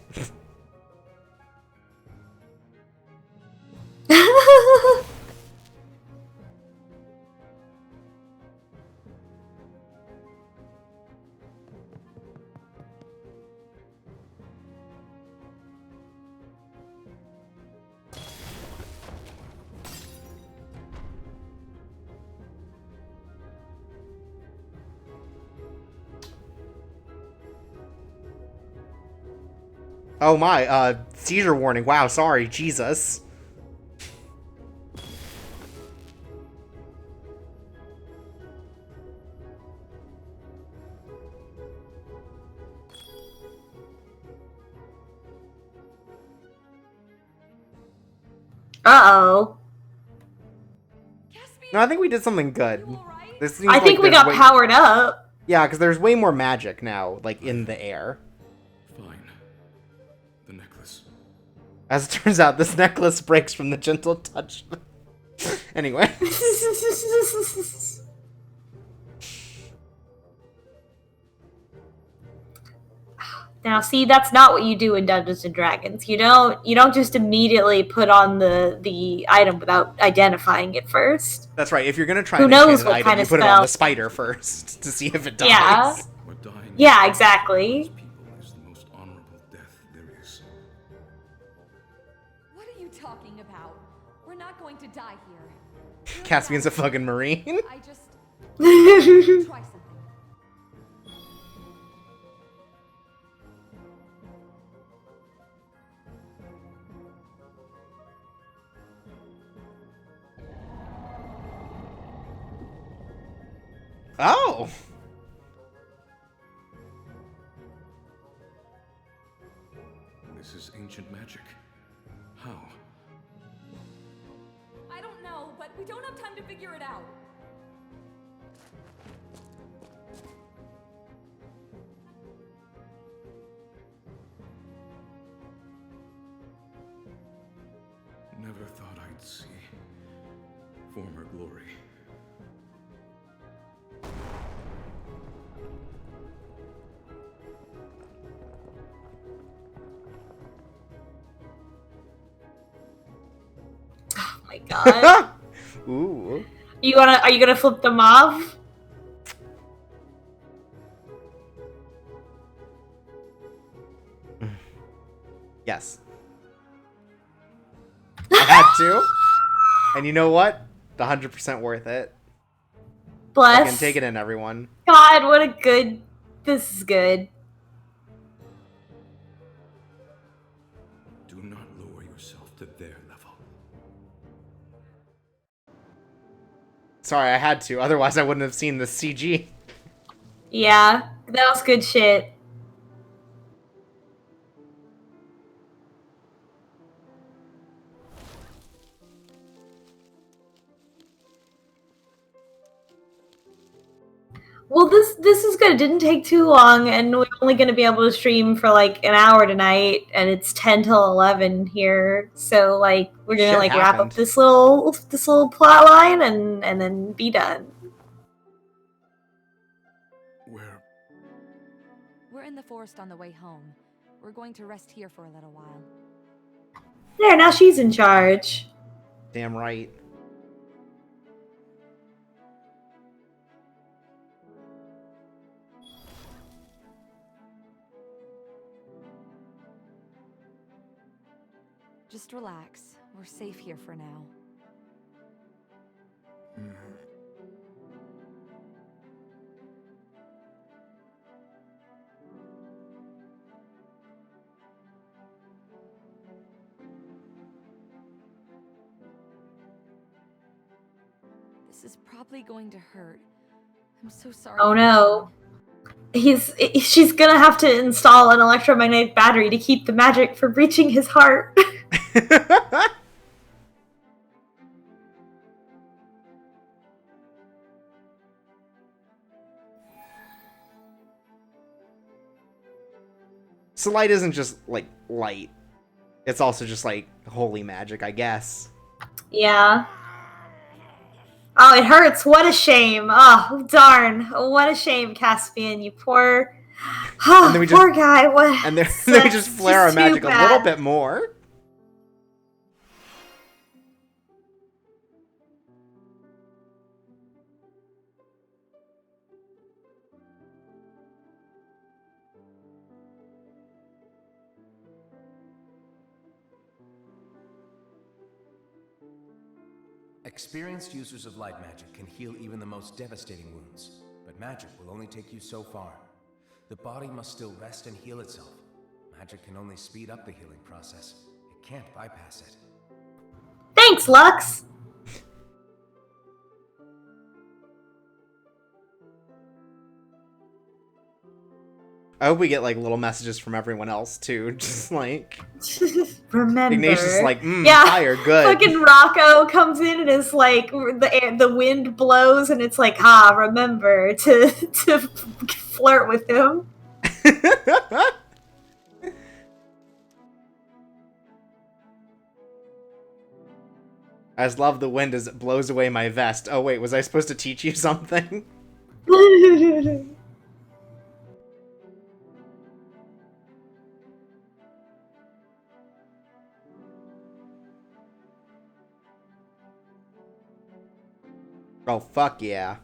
Oh my, seizure warning. Wow, sorry, Jesus. Uh-oh. Caspian, No, I think we did something good. you all right? This seems I think like we there's got powered up. Yeah, because there's way more magic now, like, in the air. Fine. The necklace. As it turns out, this necklace breaks from the gentle touch. Anyway. Now, see, that's not what you do in Dungeons and Dragons. You don't just immediately put on the item without identifying it first. That's right, if you're gonna try Who and knows enchant an what item, kind you of put it on the spell- spider first to see if it dies. Yeah. What dying Yeah, is exactly. people is the most honorable death there is. What are you talking about? We're not going to die here. You're Caspian's a right. fucking marine. I just try something. Oh! This is ancient magic. How? I don't know, but we don't have time to figure it out. Never thought I'd see former glory. Oh my god. Ooh. Are you gonna flip them off? Yes. I had to. And you know what? 100% worth it. Bless. Fucking take it in, everyone. God, what a good... This is good. Do not lower yourself to their level. Sorry, I had to. Otherwise, I wouldn't have seen the CG. Yeah, that was good shit. Well, this is good. It didn't take too long, and we're only going to be able to stream for like an hour tonight, and it's 10 till 11 here. So like we're gonna Shit like wrap happened. up this little plot line and then be done. We're in the forest on the way home. We're going to rest here for a little while. There, now she's in charge. Damn right. Just relax. We're safe here for now. This is probably going to hurt. I'm so sorry. Oh no. She's gonna have to install an electromagnetic battery to keep the magic from reaching his heart. So light isn't just, like, light. It's also just, like, holy magic, I guess. Yeah. Oh, it hurts. What a shame. Oh, darn. What a shame, Caspian. You poor... And then we poor just- guy. What? And then we just flare our just too magic a bad. little bit more. Experienced users of light magic can heal even the most devastating wounds, but magic will only take you so far. The body must still rest and heal itself. Magic can only speed up the healing process. It can't bypass it. Thanks, Lux. I hope we get, like, little messages from everyone else, too. Just, like... Remember. Ignatius is like, Yeah. fire, good. Fucking Rocco comes in and is like, the wind blows and it's like, remember to flirt with him. I just love the wind as it blows away my vest. Oh, wait, was I supposed to teach you something? Oh, fuck yeah.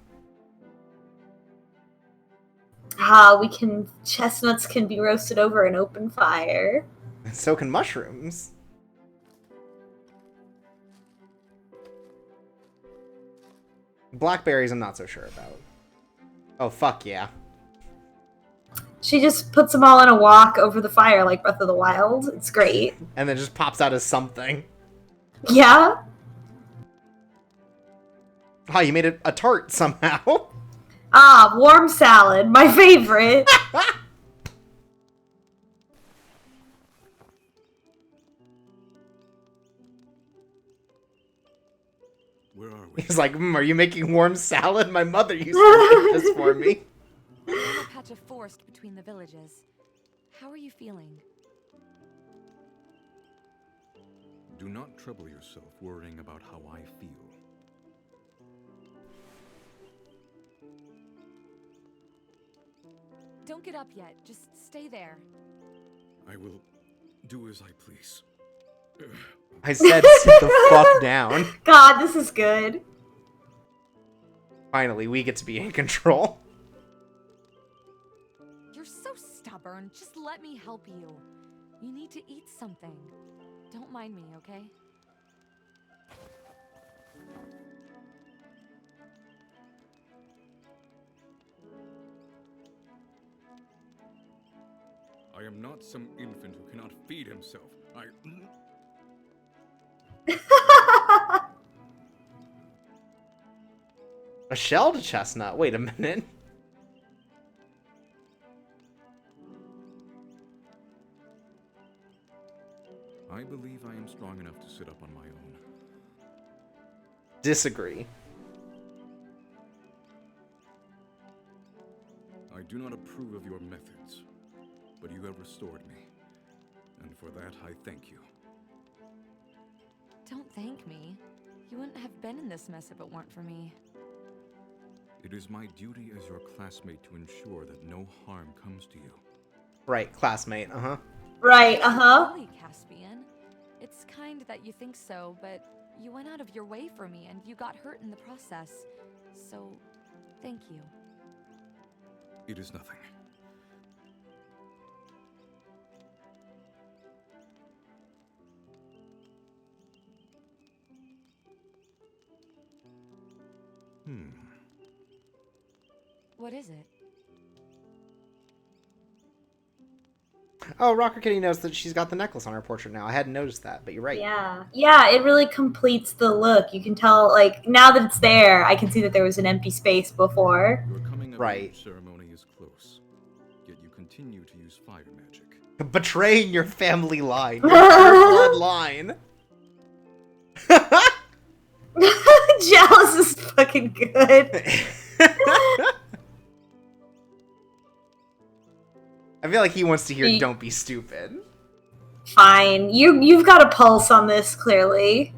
Chestnuts can be roasted over an open fire. And so can mushrooms. Blackberries I'm not so sure about. Oh, fuck yeah. She just puts them all in a walk over the fire like Breath of the Wild. It's great. And then just pops out as something. Yeah? Oh, you made it a tart somehow. Warm salad, my favorite. Where are we? He's like, are you making warm salad? My mother used to make this for me. There's a patch of forest between the villages. How are you feeling? Do not trouble yourself worrying about how I feel. Don't get up yet. Just stay there. I will do as I please. I said, sit the fuck down. God, this is good. Finally, we get to be in control. You're so stubborn. Just let me help you. You need to eat something. Don't mind me, okay? I am not some infant who cannot feed himself. A shelled chestnut? Wait a minute. I believe I am strong enough to sit up on my own. Disagree. I do not approve of your methods, but you have restored me, and for that I thank you. Don't thank me. You wouldn't have been in this mess if it weren't for me. It is my duty as your classmate to ensure that no harm comes to you. Right, classmate, uh-huh. Right, uh-huh. Really, Caspian. It's kind that you think so, but you went out of your way for me and you got hurt in the process. So, thank you. It is nothing. What is it? Oh, Rocker Kitty knows that she's got the necklace on her portrait now. I hadn't noticed that, but you're right. Yeah. Yeah, it really completes the look. You can tell, like, now that it's there, I can see that there was an empty space before. Your coming of Right. age ceremony is close, yet you continue to use fire magic. Betraying your family line. Your bloodline. Jealous is fucking good. I feel like he wants to hear He- "Don't be stupid." Fine. You've got a pulse on this, clearly.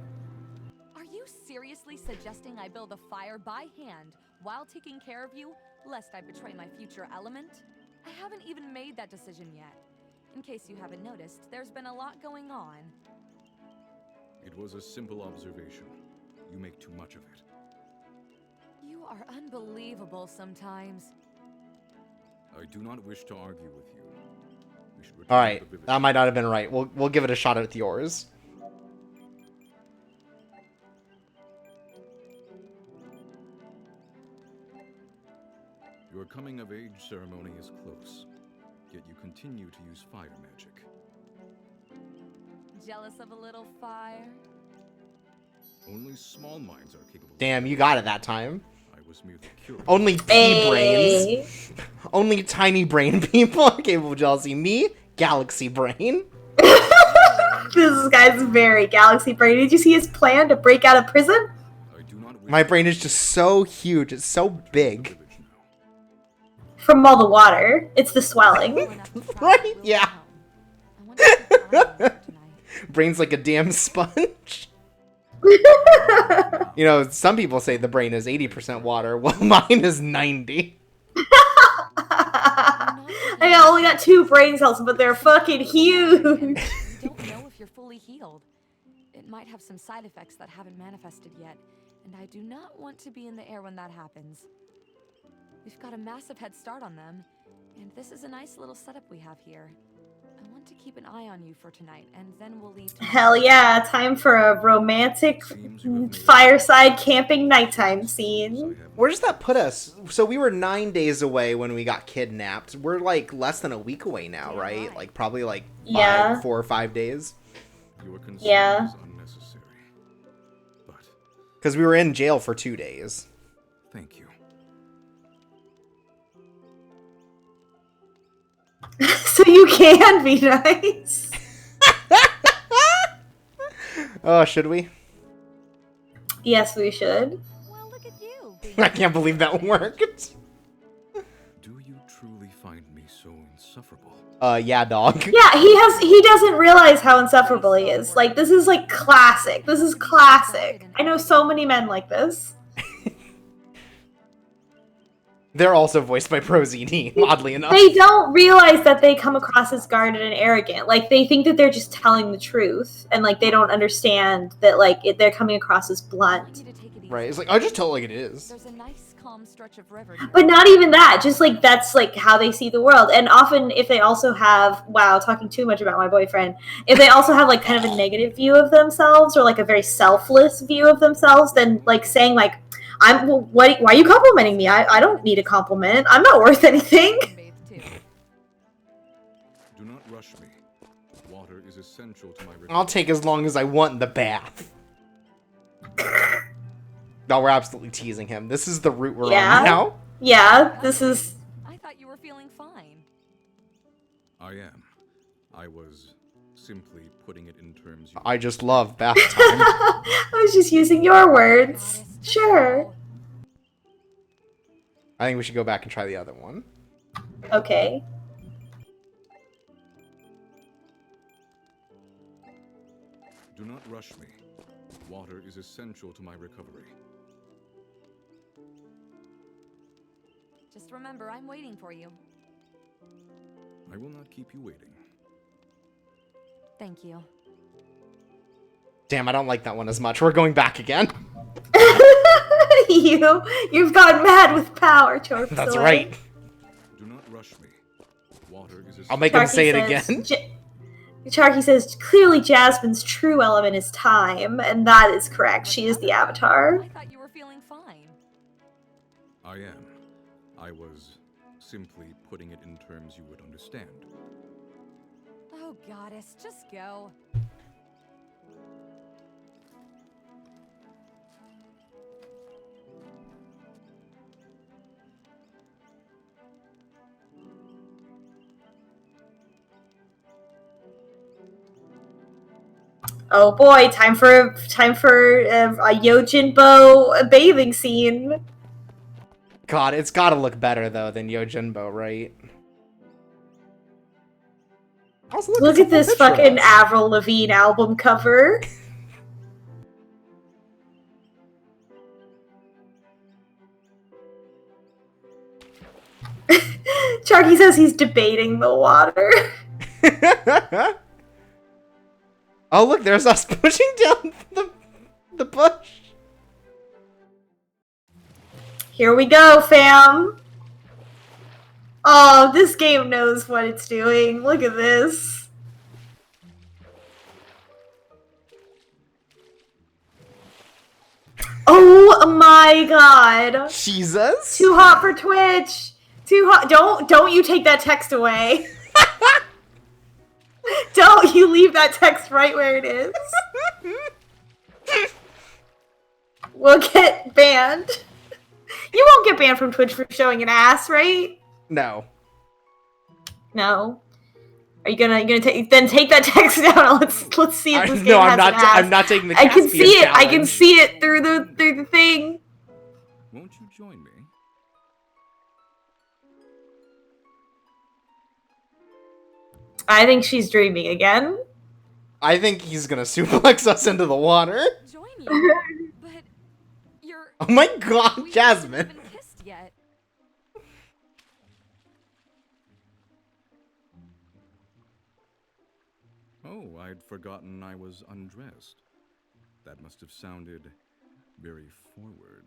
Are you seriously suggesting I build a fire by hand while taking care of you, lest I betray my future element? I haven't even made that decision yet. In case you haven't noticed, there's been a lot going on. It was a simple observation. You make too much of it. You are unbelievable sometimes. I do not wish to argue with you. We should return All right, to the village. that might not have been right. We'll give it a shot at yours. Your coming of age ceremony is close, yet you continue to use fire magic. Jealous of a little fire? Only small minds are capable. Damn, you got it that time. I was merely curious. Only pea brains. Only tiny brain people are capable of jealousy. Me, galaxy brain. This guy's very galaxy brain. Did you see his plan to break out of prison? I do not wish My brain is just so huge. It's so big. village now. From all the water. It's the swelling. Enough to travel Right? really Yeah. well. I want to keep an eye on you tonight. Brain's like a damn sponge. You know, some people say the brain is 80% water. Well, mine is 90. I only got 2 brain cells, but they're fucking huge. Don't know if you're fully healed. It might have some side effects that haven't manifested yet, and I do not want to be in the air when that happens. We've got a massive head start on them, and this is a nice little setup we have here. I want to keep an eye on you for tonight, and then we'll leave tomorrow. Hell yeah, time for a romantic Seems you have made fireside camping nighttime I scene. have Where does that put us? So we were 9 days away when we got kidnapped. We're like less than a week away now, Yeah, right? right. Like probably like Yeah. 4 or 5 days. your concern Yeah. is unnecessary. But Because we were in jail for 2 days. thank you. So you can be nice. Oh, should we? Yes, we should. Well, look at you. I can't believe that worked. Do you truly find me so insufferable? Yeah, dog. Yeah, he doesn't realize how insufferable he is. Like, this is like classic. This is classic. I know so many men like this. They're also voiced by Prozini, oddly enough. They don't realize that they come across as guarded and arrogant. Like, they think that they're just telling the truth, and like they don't understand that like they're coming across as I blunt. want you to take it easy. Right? It's like, I just tell it like it is. There's a nice, calm stretch of river here. But not even that. Just like that's like how they see the world. And often, if they also have talking too much about my boyfriend, if they also have like kind of a negative view of themselves or like a very selfless view of themselves, then like saying like, why are you complimenting me? I don't need a compliment. I'm not worth anything. Bathe too. Do not rush me. Water is essential to my recovery. I'll take as long as I want in the bath. No, we're absolutely teasing him. This is the route we're Yeah. on now. Yeah, this is. I thought you were feeling fine. I am. I was simply putting it in terms you I just love bath time. I was just using your words. Goddess, just Sure. go. I think we should go back and try the other one. Okay. Do not rush me. Water is essential to my recovery. Just remember, I'm waiting for you. I will not keep you waiting. Thank you. Damn, I don't like that one as much. We're going back again. You've gone mad with power, Chorp. That's right. Do not rush me. Water is essential. I'll make him say it again. Charky says, clearly Jasmine's true element is time, and that is correct. She is the avatar. I thought you were feeling fine. I am. I was simply putting it in terms you would understand. Oh, goddess, just go. Oh boy, time for a Yojimbo bathing scene. God, it's gotta look better, though, than Yojimbo, right? Also, Look it's a at this full picture of fucking us. Avril Lavigne album cover. Sharky says he's debating the water. Oh, look, there's us pushing down the bush. Here we go, fam. Oh, this game knows what it's doing. Look at this. Oh my god. Jesus. Too hot for Twitch. Too hot. Don't you take that text away. Don't you leave that text right where it is. We'll get banned. You won't get banned from Twitch for showing an ass, right? No. No. Are you gonna take that text down? And let's see if this game has an ass. I'm not taking the I can Caspian see it. I can challenge. see it through the thing. Won't you join me? I think she's dreaming again. I think he's gonna suplex us into the water. Join you, but you're. Oh my god, We Jasmine. haven't even kissed yet. Oh, I'd forgotten I was undressed. That must have sounded very forward.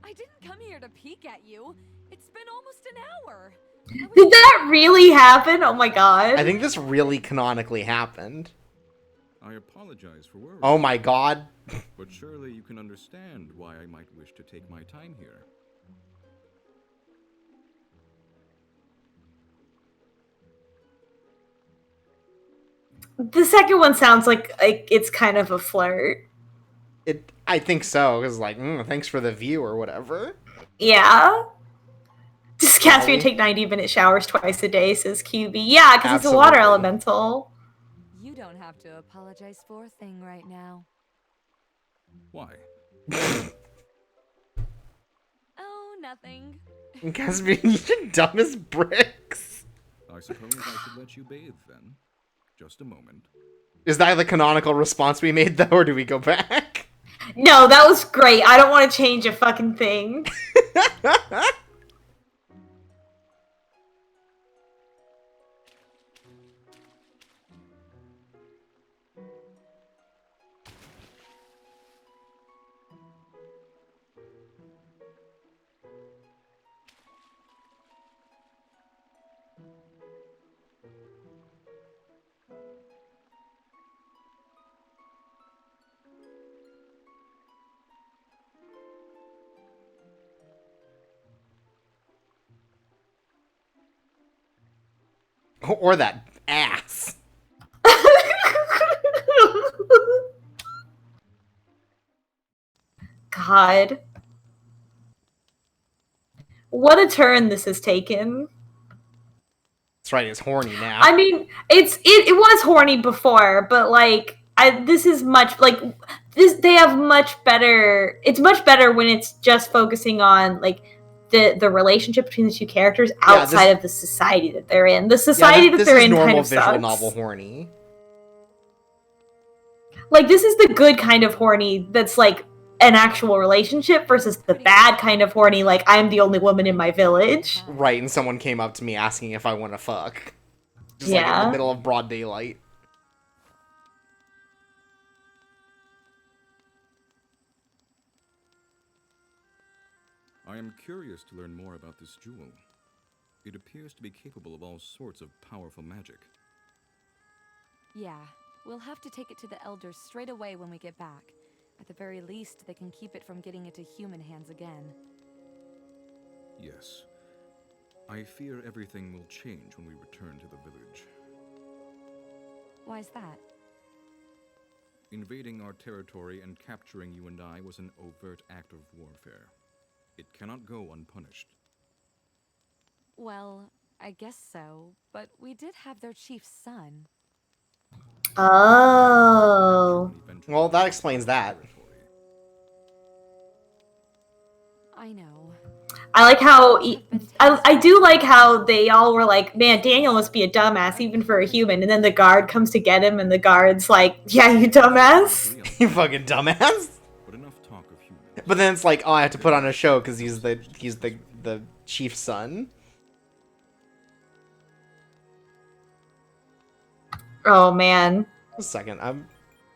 I didn't come here to peek at you. It's been almost an hour. Did that really happen? Oh my god. I think this really canonically happened. I apologize for worrying. Oh my god. But surely you can understand why I might wish to take my time here. The second one sounds like it's kind of a flirt. I think so, because like, thanks for the view or whatever. Yeah. Does Caspian Really? take 90-minute showers twice a day, says QB. Yeah, because he's a water Absolutely. elemental. You don't have to apologize for a thing right now. Why? Oh, nothing. Caspian, you're dumb as bricks. I suppose I should let you bathe then. Just a moment. Is that the canonical response we made, though, or do we go back? No, that was great. I don't want to change a fucking thing. Or that ass. God. What a turn this has taken. That's right, it's horny now. I mean, it was horny before, but like this is much like this. They have much better. It's much better when it's just focusing on like the relationship between the two characters outside of the society that they're in. The society that they're in kind of visual sucks. novel horny. Like this is the good kind of horny that's like an actual relationship versus the bad kind of horny like I'm the only woman in my village. Right, and someone came up to me asking if I want to fuck. Just like in Yeah. the middle of broad daylight. I am curious to learn more about this jewel. It appears to be capable of all sorts of powerful magic. Yeah, we'll have to take it to the elders straight away when we get back. At the very least, they can keep it from getting into human hands again. Yes. I fear everything will change when we return to the village. Why's that? Invading our territory and capturing you and I was an overt act of warfare. It cannot go unpunished. Well, I guess so, but we did have their chief's son. Oh. Well, that explains that. I know. I like how I do like how they all were like, man, Daniel must be a dumbass even for a human. And then the guard comes to get him, and the guard's like, yeah, you dumbass. You fucking dumbass. But enough talk of humans. But then it's like, oh, I have to put on a show because he's the chief's son. Oh man. A second, I'm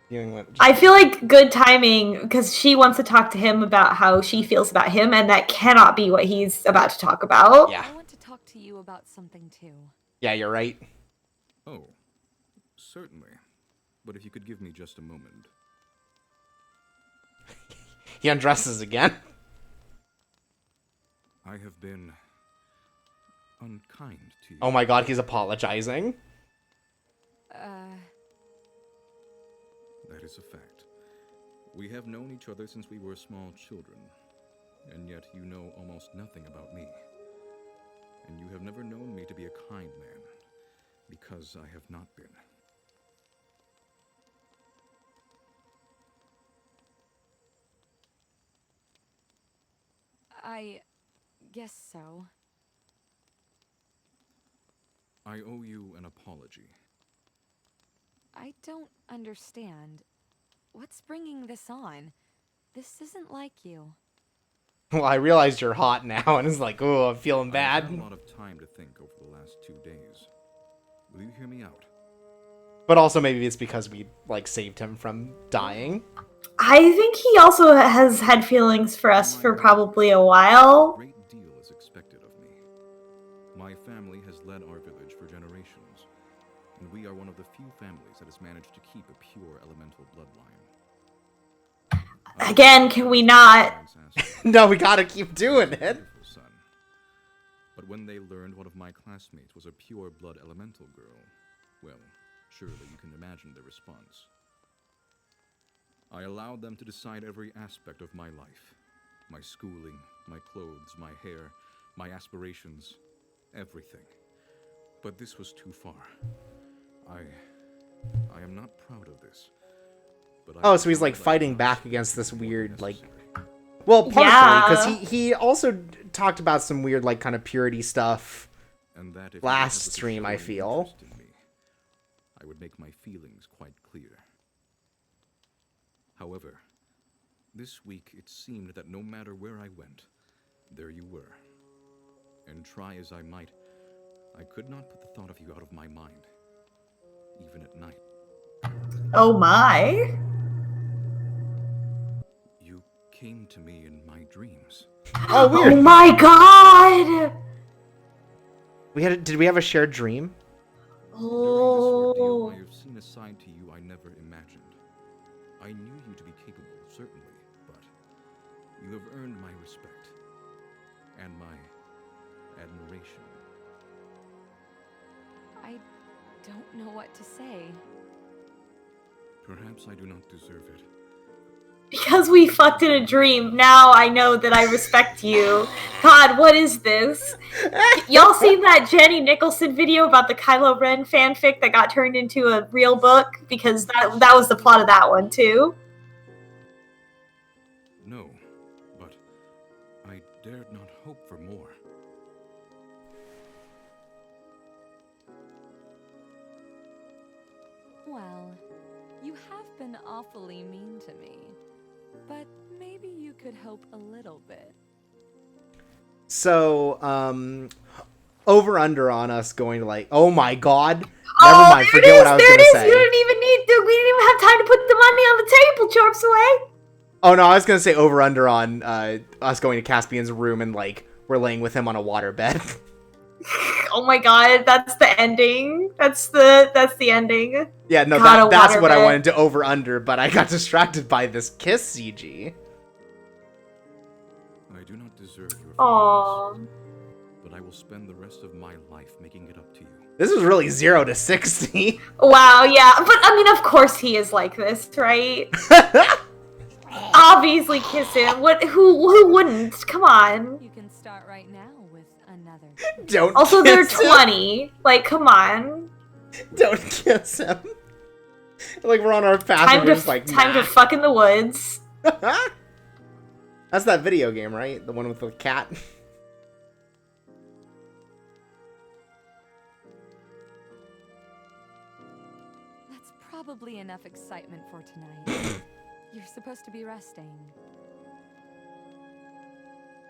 dealing with. I feel like good timing because she wants to talk to him about how she feels about him, and that cannot be what he's about to talk about. Yeah. I want to talk to you about something too. Yeah, you're right. Oh, certainly. But if you could give me just a moment. He undresses again. I have been unkind to you. Oh my god, he's apologizing. That is a fact. We have known each other since we were small children, and yet you know almost nothing about me. And you have never known me to be a kind man, because I have not been. I guess so. I owe you an apology. I don't understand. What's bringing this on? This isn't like you. Well, I realized you're hot now, and it's like, oh, I'm feeling I've bad. had a lot of time to think over the last 2 days. Will you hear me out? But also maybe it's because we, like, saved him from dying. I think he also has had feelings for us for probably a while. A great deal is expected of me. My family has led our village for generations, and we are one of the few families that has managed to keep a pure elemental bloodline. Again, can we not? No, we gotta keep doing it. Wonderful son. But when they learned one of my classmates was a pure blood elemental girl, well, surely you can imagine their response. I allowed them to decide every aspect of my life. My schooling, my clothes, my hair, my aspirations, everything. But this was too far. I am not proud of this. But Oh, so he's like fighting back against this weird, like... Well, partially, because he also talked about some weird, like, kind of purity stuff And that if last you stream, I had the feel. interest in me, I would make my feelings quite clear. However, this week it seemed that no matter where I went, there you were. And try as I might, I could not put the thought of you out of my mind, even at night. Oh my. You came to me in my dreams. Oh, weird. Oh my god! Did we have a shared dream? During this ordeal, Oh. I have seen a side to you I never imagined. I knew you to be capable, certainly, but you have earned my respect and my admiration. I don't know what to say. Perhaps I do not deserve it. Because we fucked in a dream, now I know that I respect you. God, what is this? Y'all seen that Jenny Nicholson video about the Kylo Ren fanfic that got turned into a real book? Because that was the plot of that one, too. No, but I dared not hope for more. Well, you have been awfully mean to me. But maybe you could hope a little bit. So, over under on us going to like, oh my god. Never mind, forget what I was there gonna it is. say. You didn't even we didn't even have time to put the money on the table, Chorps away. Oh no, I was gonna say over under on us going to Caspian's room and like we're laying with him on a waterbed. Oh my god, that's the ending. That's the ending. Yeah, no, God, that's what I waterbed. wanted to over under, but I got distracted by this kiss CG. I do not deserve your Aww. forgiveness, but I will spend the rest of my life making it up to you. This is really 0 to 60. Wow, yeah. But I mean, of course he is like this, right? Obviously kiss him. Who wouldn't? Come on. You can start right now with another. Don't Also, they're kiss him. 20. Like, come on. Don't kiss him. Like we're on our path and we're just like, Time to nah. fuck in the woods. That's that video game, right? The one with the cat. probably enough excitement for tonight. You're supposed to be resting.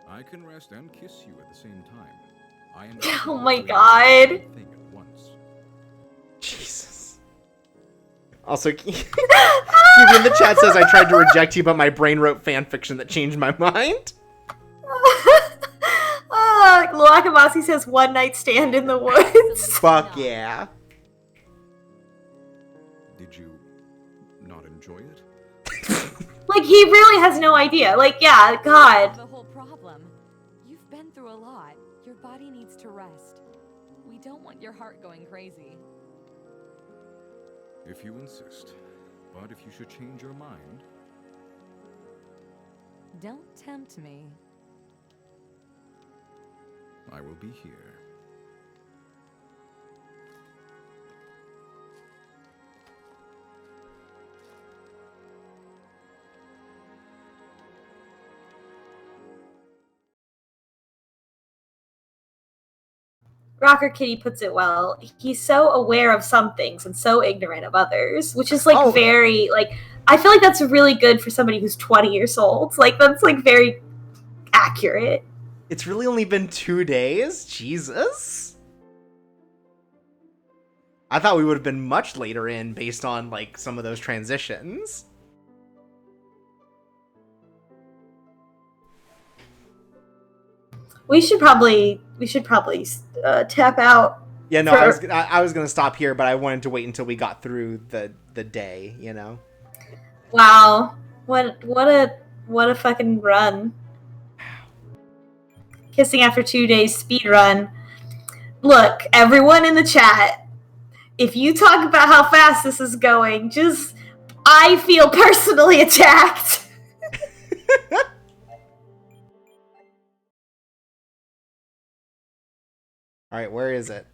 I can rest and kiss you at the same time. I am Oh my god. thing at once. Jesus. Also, Kiwi in the chat says, I tried to reject you, but my brain wrote fan fiction that changed my mind. Lakamasi says one night stand in the woods. Fuck yeah. Did you not enjoy it? Like, he really has no idea. Like, yeah, God. The whole problem. You've been through a lot. Your body needs to rest. We don't want your heart going crazy. If you insist. But if you should change your mind... Don't tempt me. I will be here. Rocker Kitty puts it well. He's so aware of some things and so ignorant of others, which is like very like I feel like that's really good for somebody who's 20 years old. Like that's like very accurate. It's really only been 2 days? Jesus. I thought we would have been much later in based on like some of those transitions. We should probably tap out. Yeah, no, I was gonna stop here, but I wanted to wait until we got through the day, you know. Wow, what a fucking run! Kissing after 2 days speed run. Look, everyone in the chat, if you talk about how fast this is going, I feel personally attacked. All right, where is it?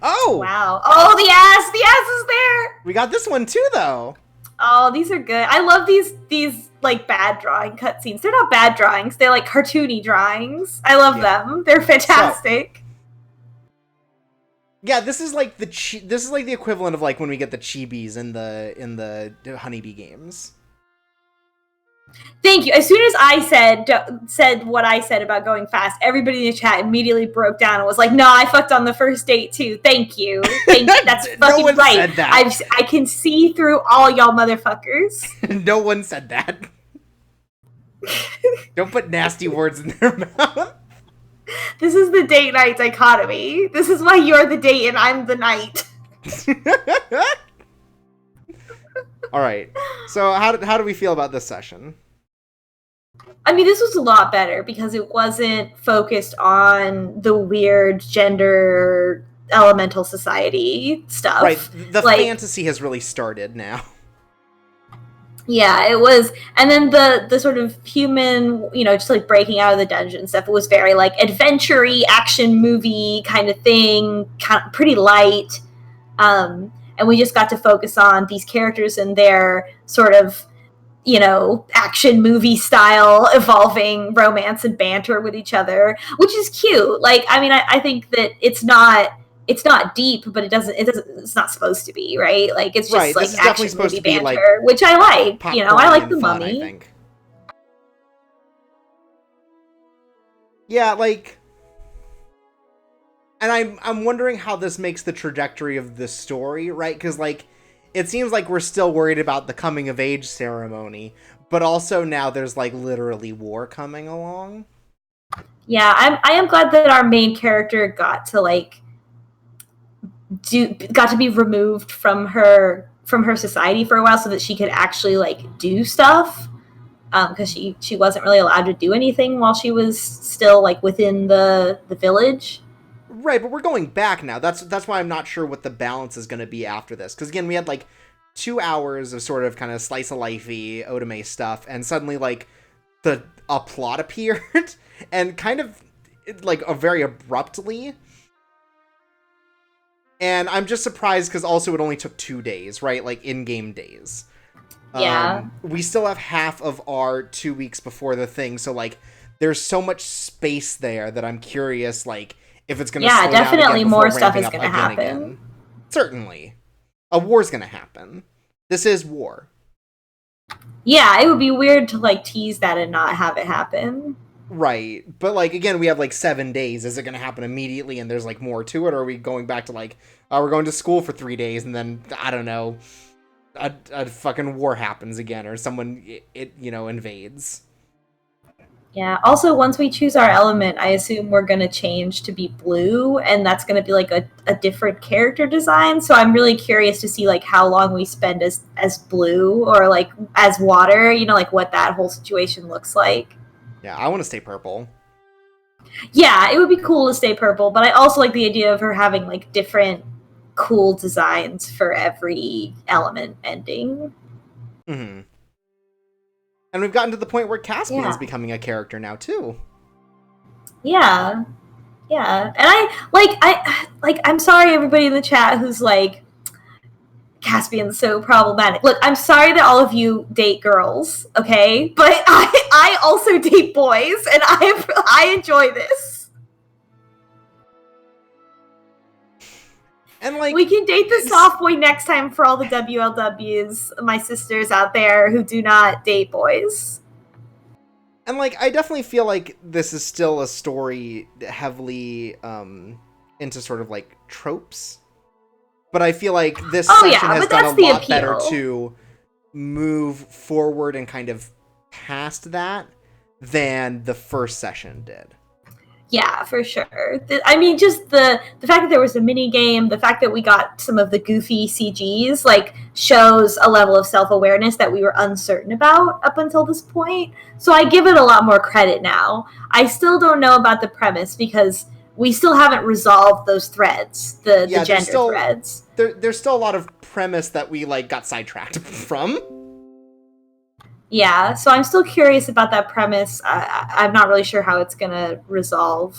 Oh! Wow. Oh, the ass is there. We got this one too, though. Oh, these are good. I love these like bad drawing cutscenes. They're not bad drawings. They're like cartoony drawings. I love them. They're fantastic. Yeah, this is like the equivalent of like when we get the chibis in the Honeybee games. Thank you. As soon as I said what I said about going fast, everybody in the chat immediately broke down and was like, "No, I fucked on the first date too. Thank you. That's fucking one right. said that. I can see through all y'all motherfuckers." No one said that. Don't put nasty words in their mouth. This is the date night dichotomy. This is why you're the date and I'm the night. All right. So how do we feel about this session? I mean, this was a lot better because it wasn't focused on the weird gender elemental society stuff. Right. The fantasy has really started now. Yeah, it was. And then the sort of human, just like breaking out of the dungeon stuff, it was very like adventure-y, action movie kind of thing, pretty light. And we just got to focus on these characters and their sort of, action movie style evolving romance and banter with each other, which is cute. Like, I mean, I think that it's not deep, but it's not supposed to be, right? Like, it's just like action movie banter, like, which I like. I like the Mummy. I think. Yeah, like, and I'm wondering how this makes the trajectory of the story, right? Because like, it seems like we're still worried about the coming of age ceremony, but also now there's like literally war coming along. Yeah, I am glad that our main character got to be removed from her society for a while so that she could actually like do stuff, because she wasn't really allowed to do anything while she was still like within the village. Right, but we're going back now. That's why I'm not sure what the balance is going to be after this. Because again, we had like 2 hours of sort of kind of slice of lifey Otome stuff, and suddenly like a plot appeared, and kind of like very abruptly. And I'm just surprised because also it only took 2 days, right? Like in-game days. Yeah. We still have half of our 2 weeks before the thing, so like there's so much space there that I'm curious, like, if it's going to Yeah, slow down definitely again more before stuff ramping is up gonna again happen. again. Certainly. A war's going to happen. This is war. Yeah, it would be weird to like tease that and not have it happen. Right. But like, again, we have like 7 days. Is it going to happen immediately and there's like more to it? Or are we going back to like, we're going to school for 3 days and then, I don't know, a fucking war happens again or someone, invades. Yeah. Also, once we choose our element, I assume we're going to change to be blue, and that's going to be like a different character design. So I'm really curious to see like how long we spend as blue or like as water, like what that whole situation looks like. Yeah, I want to stay purple. Yeah, it would be cool to stay purple, but I also like the idea of her having like different cool designs for every element ending. Mm-hmm. And we've gotten to the point where Caspian's Yeah. becoming a character now too. Yeah. Yeah. And I'm sorry everybody in the chat who's like Caspian's so problematic. Look, I'm sorry that all of you date girls, okay? But I also date boys and I enjoy this. And like, We can date the soft boy next time for all the WLWs, my sisters out there who do not date boys. And like, I definitely feel like this is still a story heavily into sort of like tropes. But I feel like this session has done a lot better to move forward and kind of past that than the first session did. Yeah, for sure. I mean, just the fact that there was a mini game, the fact that we got some of the goofy CGs, like, shows a level of self-awareness that we were uncertain about up until this point. So I give it a lot more credit now. I still don't know about the premise because we still haven't resolved those threads, the gender threads. There's still a lot of premise that we, like, got sidetracked from. Yeah, so I'm still curious about that premise. I'm not really sure how it's going to resolve.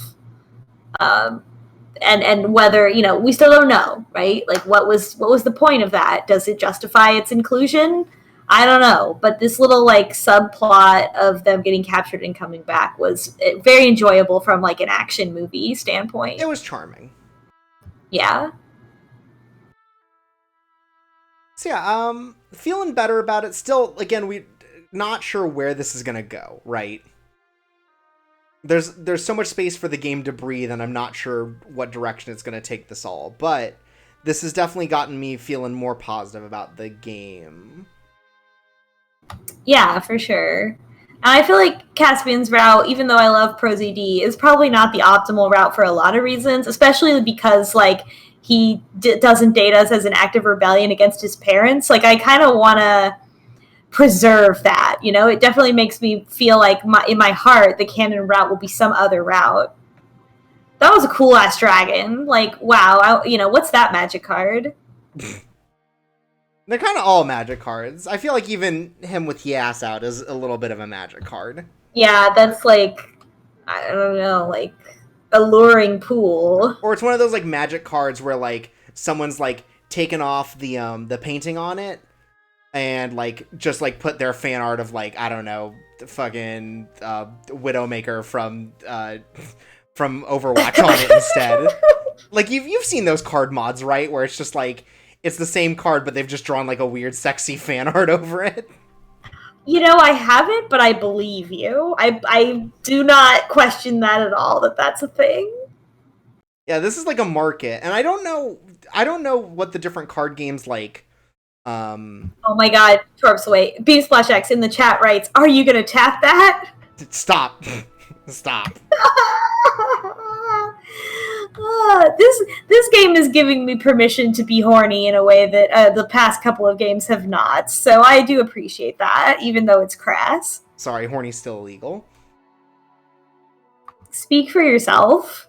And whether, we still don't know, right? Like, what was the point of that? Does it justify its inclusion? I don't know. But this little, like, subplot of them getting captured and coming back was very enjoyable from, like, an action movie standpoint. It was charming. Yeah. So, yeah, feeling better about it. Still, again, we're not sure where this is going to go, right? There's so much space for the game to breathe, and I'm not sure what direction it's going to take this all. But this has definitely gotten me feeling more positive about the game. Yeah, for sure. And I feel like Caspian's route, even though I love ProZD, is probably not the optimal route for a lot of reasons, especially because, like, he doesn't date us as an act of rebellion against his parents. Like, I kind of want to preserve that, It definitely makes me feel like in my heart, the canon route will be some other route. That was a cool-ass dragon. Like, wow, what's that magic card? They're kind of all magic cards. I feel like even him with Yas out is a little bit of a magic card. Yeah, that's like, I don't know, like, alluring pool. Or it's one of those, like, magic cards where, like, someone's, like, taken off the painting on it and, like, just, like, put their fan art of, like, I don't know, the fucking Widowmaker from Overwatch on it instead. Like, you've seen those card mods, right? Where it's just, like, it's the same card, but they've just drawn, like, a weird, sexy fan art over it. I haven't, but I believe you. I do not question that at all, that's a thing. Yeah, this is, like, a market. And I don't know what the different card games, like, Oh my god, Torps, wait. Beam Splash X in the chat writes, are you gonna tap that? Stop. Stop. This game is giving me permission to be horny in a way that the past couple of games have not. So I do appreciate that, even though it's crass. Sorry, horny's still illegal. Speak for yourself.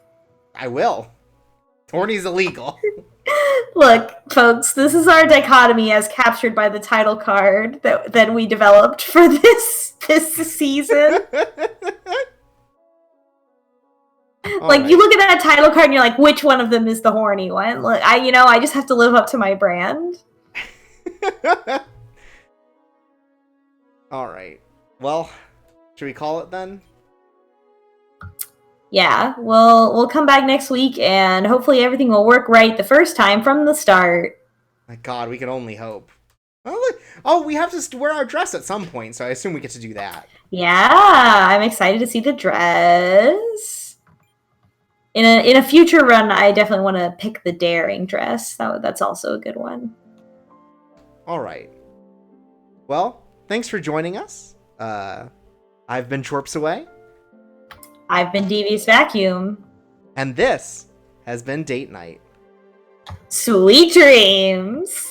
I will. Horny's illegal. Look, folks, this is our dichotomy as captured by the title card that we developed for this season. Like, you look at that title card and you're like, which one of them is the horny one? Look, I just have to live up to my brand. All right. Well, should we call it then? Yeah, we'll come back next week, and hopefully everything will work right the first time from the start. My God, we can only hope. Oh, we have to wear our dress at some point, so I assume we get to do that. Yeah, I'm excited to see the dress. In a future run, I definitely want to pick the daring dress. That's also a good one. All right. Well, thanks for joining us. I've been Chorps Away. I've been Devious Vacuum. And this has been Date Night. Sweet dreams!